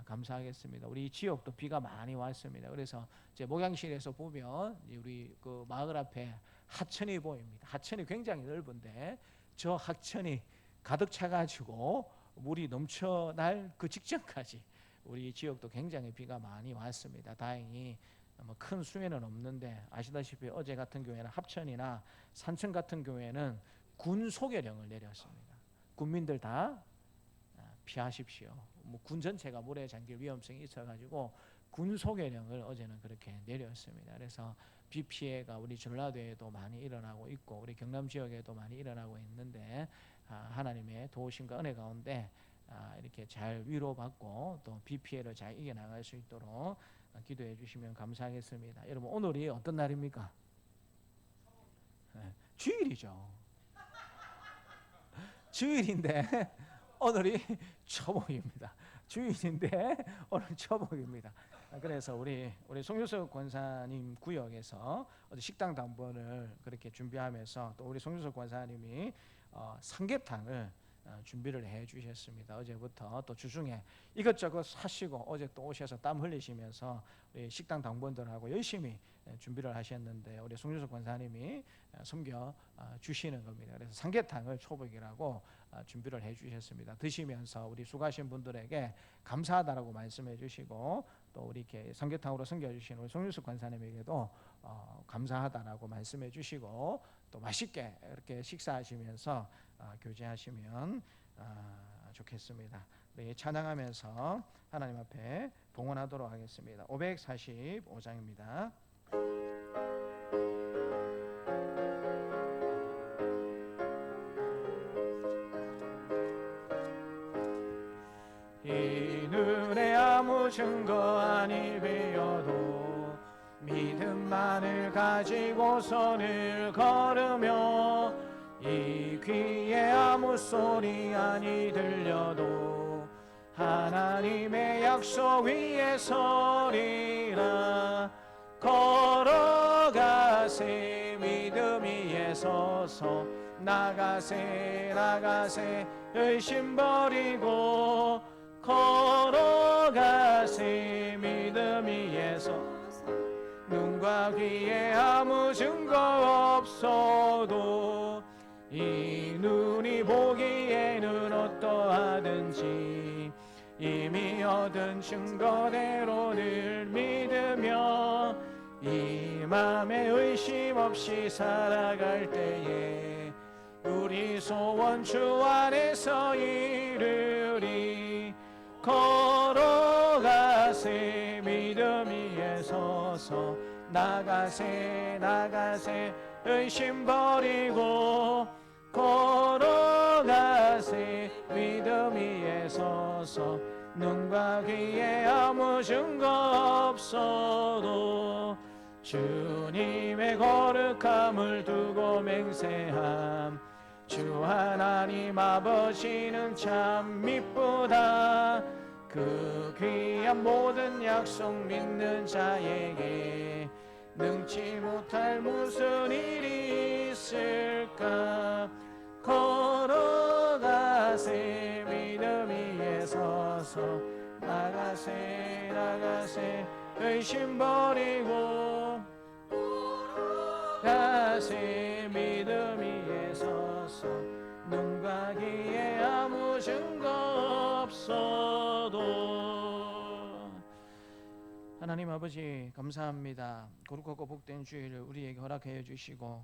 감사하겠습니다. 우리 지역도 비가 많이 왔습니다. 그래서 제 목양실에서 보면 우리 그 마을 앞에 하천이 보입니다. 하천이 굉장히 넓은데 저 하천이 가득 차가지고 물이 넘쳐날 그 직전까지 우리 지역도 굉장히 비가 많이 왔습니다. 다행히 큰 수해는 없는데 아시다시피 어제 같은 경우에는 합천이나 산천 같은 경우에는 군 소개령을 내렸습니다. 군민들 다 피하십시오. 군 전체가 물에 잠길 위험성이 있어가지고 군 소개령을 어제는 그렇게 내렸습니다. 그래서 비 피해가 우리 전라도에도 많이 일어나고 있고 우리 경남 지역에도 많이 일어나고 있는데 하나님의 도우심과 은혜 가운데 이렇게 잘 위로받고 또 비 피해를 잘 이겨나갈 수 있도록 기도해 주시면 감사하겠습니다. 여러분 오늘이 어떤 날입니까? 주일이죠. 주일인데 오늘이 초복입니다. 주일인데 오늘 초복입니다. 그래서 우리 송유석 권사님 구역에서 식당 당번을 그렇게 준비하면서 또 우리 송유석 권사님이 삼계탕을 준비를 해 주셨습니다. 어제부터 또 주중에 이것저것 사시고 어제 또 오셔서 땀 흘리시면서 우리 식당 당번들하고 열심히 준비를 하셨는데 우리 송유석 권사님이 섬겨 주시는 겁니다. 그래서 삼계탕을 초복이라고 준비를 해 주셨습니다. 드시면서 우리 수고하신 분들에게 감사하다라고 말씀해 주시고 또 우리 이렇게 삼계탕으로 섬겨 주신 우리 송유석 권사님에게도 감사하다라고 말씀해 주시고 또 맛있게 이렇게 식사하시면서 교제하시면 좋겠습니다. 우리 찬양하면서 하나님 앞에 봉헌하도록 하겠습니다. 545장입니다. 이 눈에 아무 증거 아니 배어도 믿음만을 가지고 손을 걸으며 이 귀에 아무 소리 아니 들려도 하나님의 약속 위에 서리라. 걸어가세 믿음 위에 서서 나가세 나가세 의심 버리고 걸어가세 믿음 위에 서서 눈과 귀에 아무 증거 없어도 이 눈이 보기에는 어떠하든지 이미 얻은 증거대로 늘 믿으며 이 맘에 의심 없이 살아갈 때에 우리 소원 주 안에서 이루리. 걸어가세 믿음 위에 서서 나가세 나가세 의심 버리고 걸어가세 믿음 위에 서서 눈과 귀에 아무 증거 없어도 주님의 거룩함을 두고 맹세함. 주 하나님 아버지는 참 미쁘다. 그 귀한 모든 약속 믿는 자에게 능치 못할 무슨 일이 있을까. 걸어가세 믿음 위에 서서 나가세 나가세 의심 버리고 가세 믿음 위에 서서 눈과 귀에 아무 증거 없어도. 하나님 아버지 감사합니다. 거룩하고 복된 주일을 우리에게 허락하여 주시고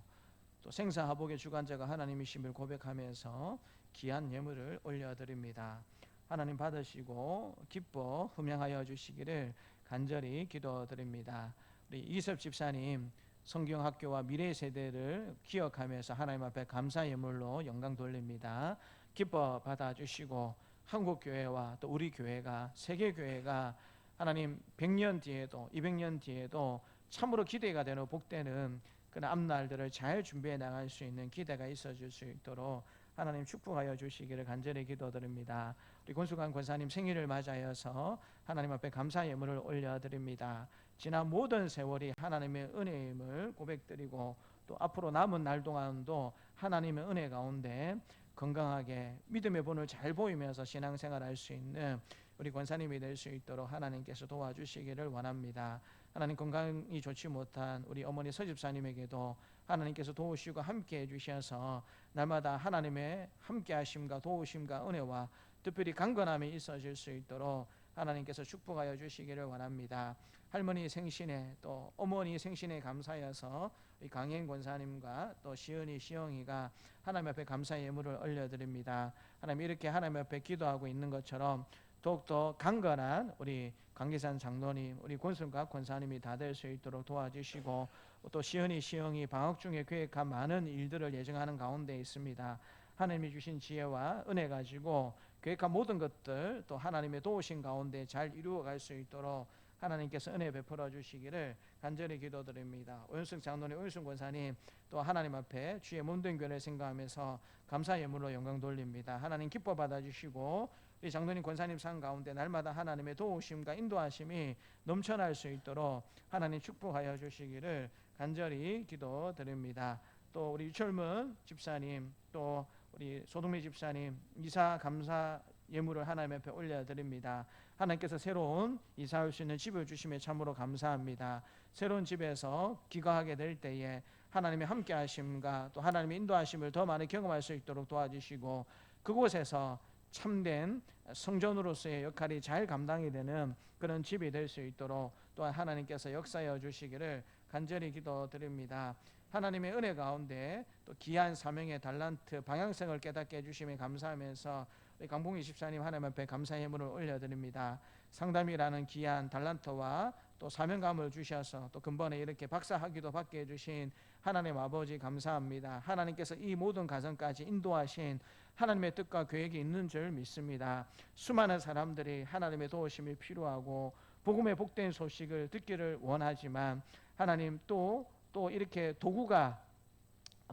또 생사화복의 주관자가 하나님이심을 고백하면서 귀한 예물을 올려드립니다. 하나님 받으시고 기뻐 흠양하여 주시기를 간절히 기도드립니다. 우리 이섭 집사님 성경학교와 미래 세대를 기억하면서 하나님 앞에 감사 예물로 영광 돌립니다. 기뻐 받아주시고 한국교회와 또 우리 교회가 세계교회가 하나님 100년 뒤에도 200년 뒤에도 참으로 기대가 되는 복되는 그런 앞날들을 잘 준비해 나갈 수 있는 기대가 있어질 수 있도록 하나님 축복하여 주시기를 간절히 기도드립니다. 우리 권수관 권사님 생일을 맞아서 하나님 앞에 감사 예물을 올려드립니다. 지난 모든 세월이 하나님의 은혜임을 고백드리고 또 앞으로 남은 날 동안도 하나님의 은혜 가운데 건강하게 믿음의 본을 잘 보이면서 신앙생활할 수 있는 우리 권사님이 될 수 있도록 하나님께서 도와주시기를 원합니다. 하나님 건강이 좋지 못한 우리 어머니 서집사님에게도 하나님께서 도우시고 함께해 주셔서 날마다 하나님의 함께하심과 도우심과 은혜와 특별히 강건함이 있어질 수 있도록 하나님께서 축복하여 주시기를 원합니다. 할머니 생신에 또 어머니 생신에 감사해서 우리 강행 권사님과 또 시은이 시영이가 하나님 앞에 감사 예물을 올려드립니다. 하나님 이렇게 하나님 앞에 기도하고 있는 것처럼 더욱더 강건한 우리 강기산 장로님, 우리 권순각 권사님이 다 될 수 있도록 도와주시고 또 시은이 시영이 방학 중에 계획한 많은 일들을 예정하는 가운데 있습니다. 하나님이 주신 지혜와 은혜 가지고 계획한 모든 것들 또 하나님의 도우신 가운데 잘 이루어갈 수 있도록 하나님께서 은혜 베풀어 주시기를 간절히 기도드립니다. 오윤승 장로님, 오윤승 권사님 또 하나님 앞에 주의 몸된 교회를 생각하면서 감사 예물로 영광 돌립니다. 하나님 기뻐 받아주시고 우리 장로님 권사님 상 가운데 날마다 하나님의 도우심과 인도하심이 넘쳐날 수 있도록 하나님 축복하여 주시기를 간절히 기도드립니다. 또 우리 유철문 집사님 또 우리 소동미 집사님 이사 감사 예물을 하나님 앞에 올려드립니다. 하나님께서 새로운 이사할 수 있는 집을 주심에 참으로 감사합니다. 새로운 집에서 귀가하게 될 때에 하나님의 함께하심과 또 하나님의 인도하심을 더 많이 경험할 수 있도록 도와주시고 그곳에서 참된 성전으로서의 역할이 잘 감당이 되는 그런 집이 될 수 있도록 또한 하나님께서 역사하여 주시기를 간절히 기도드립니다. 하나님의 은혜 가운데 또 귀한 사명의 달란트 방향성을 깨닫게 해주시면 감사하면서 우리 강봉희 집사님 하나님 앞에 감사의 예물을 올려드립니다. 상담이라는 귀한 달란트와 또 사명감을 주셔서 또 근본에 이렇게 박사학위도 받게 해주신 하나님 아버지 감사합니다. 하나님께서 이 모든 가정까지 인도하신 하나님의 뜻과 계획이 있는 줄 믿습니다. 수많은 사람들이 하나님의 도우심이 필요하고 복음의 복된 소식을 듣기를 원하지만 하나님 또 이렇게 도구가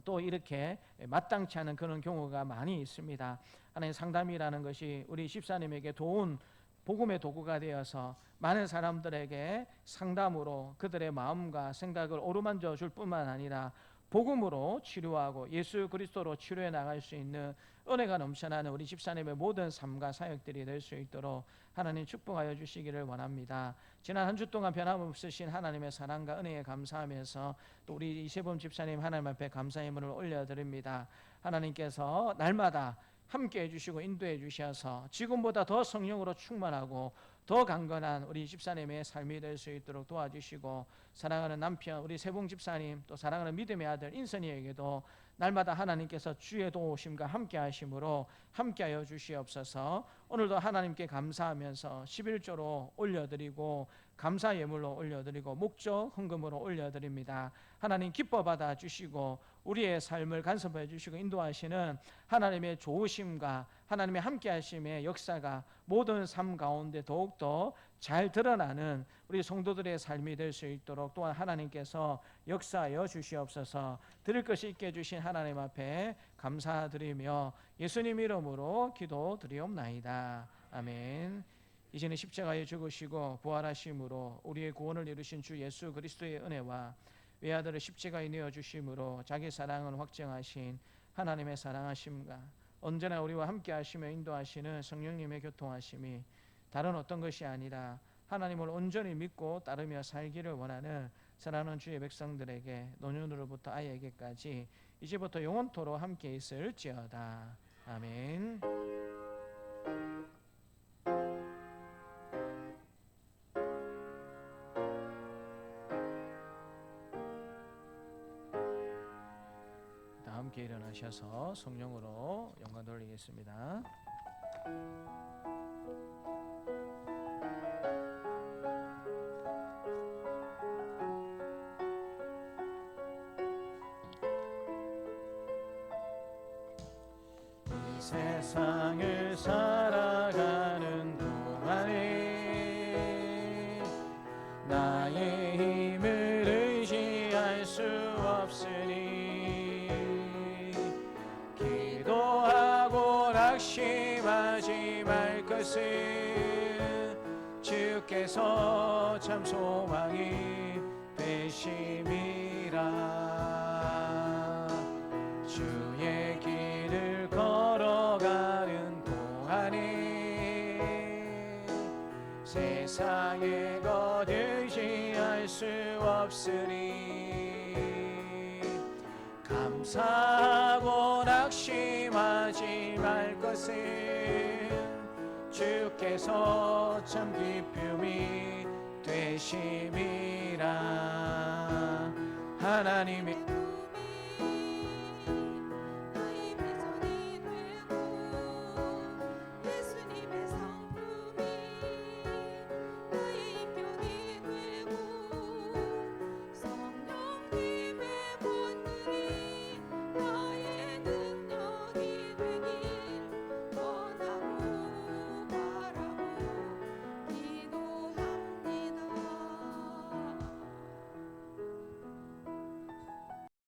또 이렇게 마땅치 않은 그런 경우가 많이 있습니다. 하나님 상담이라는 것이 우리 집사님에게 좋은 복음의 도구가 되어서 많은 사람들에게 상담으로 그들의 마음과 생각을 어루만져 줄 뿐만 아니라 복음으로 치료하고 예수 그리스도로 치료해 나갈 수 있는 은혜가 넘쳐나는 우리 집사님의 모든 삶과 사역들이 될 수 있도록 하나님 축복하여 주시기를 원합니다. 지난 한 주 동안 변함없으신 하나님의 사랑과 은혜에 감사하면서 또 우리 이세범 집사님 하나님 앞에 감사의 예물을 올려드립니다. 하나님께서 날마다 함께 해주시고 인도해 주셔서 지금보다 더 성령으로 충만하고 더 강건한 우리 집사님의 삶이 될 수 있도록 도와주시고 사랑하는 남편 우리 세봉 집사님 또 사랑하는 믿음의 아들 인선이에게도 날마다 하나님께서 주의 도우심과 함께 하심으로 함께하여 주시옵소서. 오늘도 하나님께 감사하면서 11조로 올려드리고 감사 예물로 올려드리고 목적 헌금으로 올려드립니다. 하나님 기뻐 받아 주시고 우리의 삶을 간섭해 주시고 인도하시는 하나님의 좋으심과 하나님의 함께하심의 역사가 모든 삶 가운데 더욱더 잘 드러나는 우리 성도들의 삶이 될 수 있도록 또한 하나님께서 역사하여 주시옵소서. 드릴 것이 있게 해주신 하나님 앞에 감사드리며 예수님 이름으로 기도드리옵나이다. 아멘. 이제는 십자가에 죽으시고 부활하심으로 우리의 구원을 이루신 주 예수 그리스도의 은혜와 외아들을 십자가에 내어주심으로 자기 사랑을 확정하신 하나님의 사랑하심과 언제나 우리와 함께 하시며 인도하시는 성령님의 교통하심이 다른 어떤 것이 아니라 하나님을 온전히 믿고 따르며 살기를 원하는 사랑하는 주의 백성들에게 노년으로부터 아이에게까지 이제부터 영원토록 함께 있을지어다. 아멘. 함께 일어나셔서 성령으로 영광 돌리겠습니다. 이 세상을 살아가는 동안에 나의 힘을 의지할 수 없으니 기도하고 낙심하지 말 것은 주께서 참 소망이 되심이라. 주의 길을 걸어가는 동안에 세상의 것 의지할 수 없으니 감사하고 낙심하지 말 것은 주께서 참 기쁨이 되심이라. 하나님의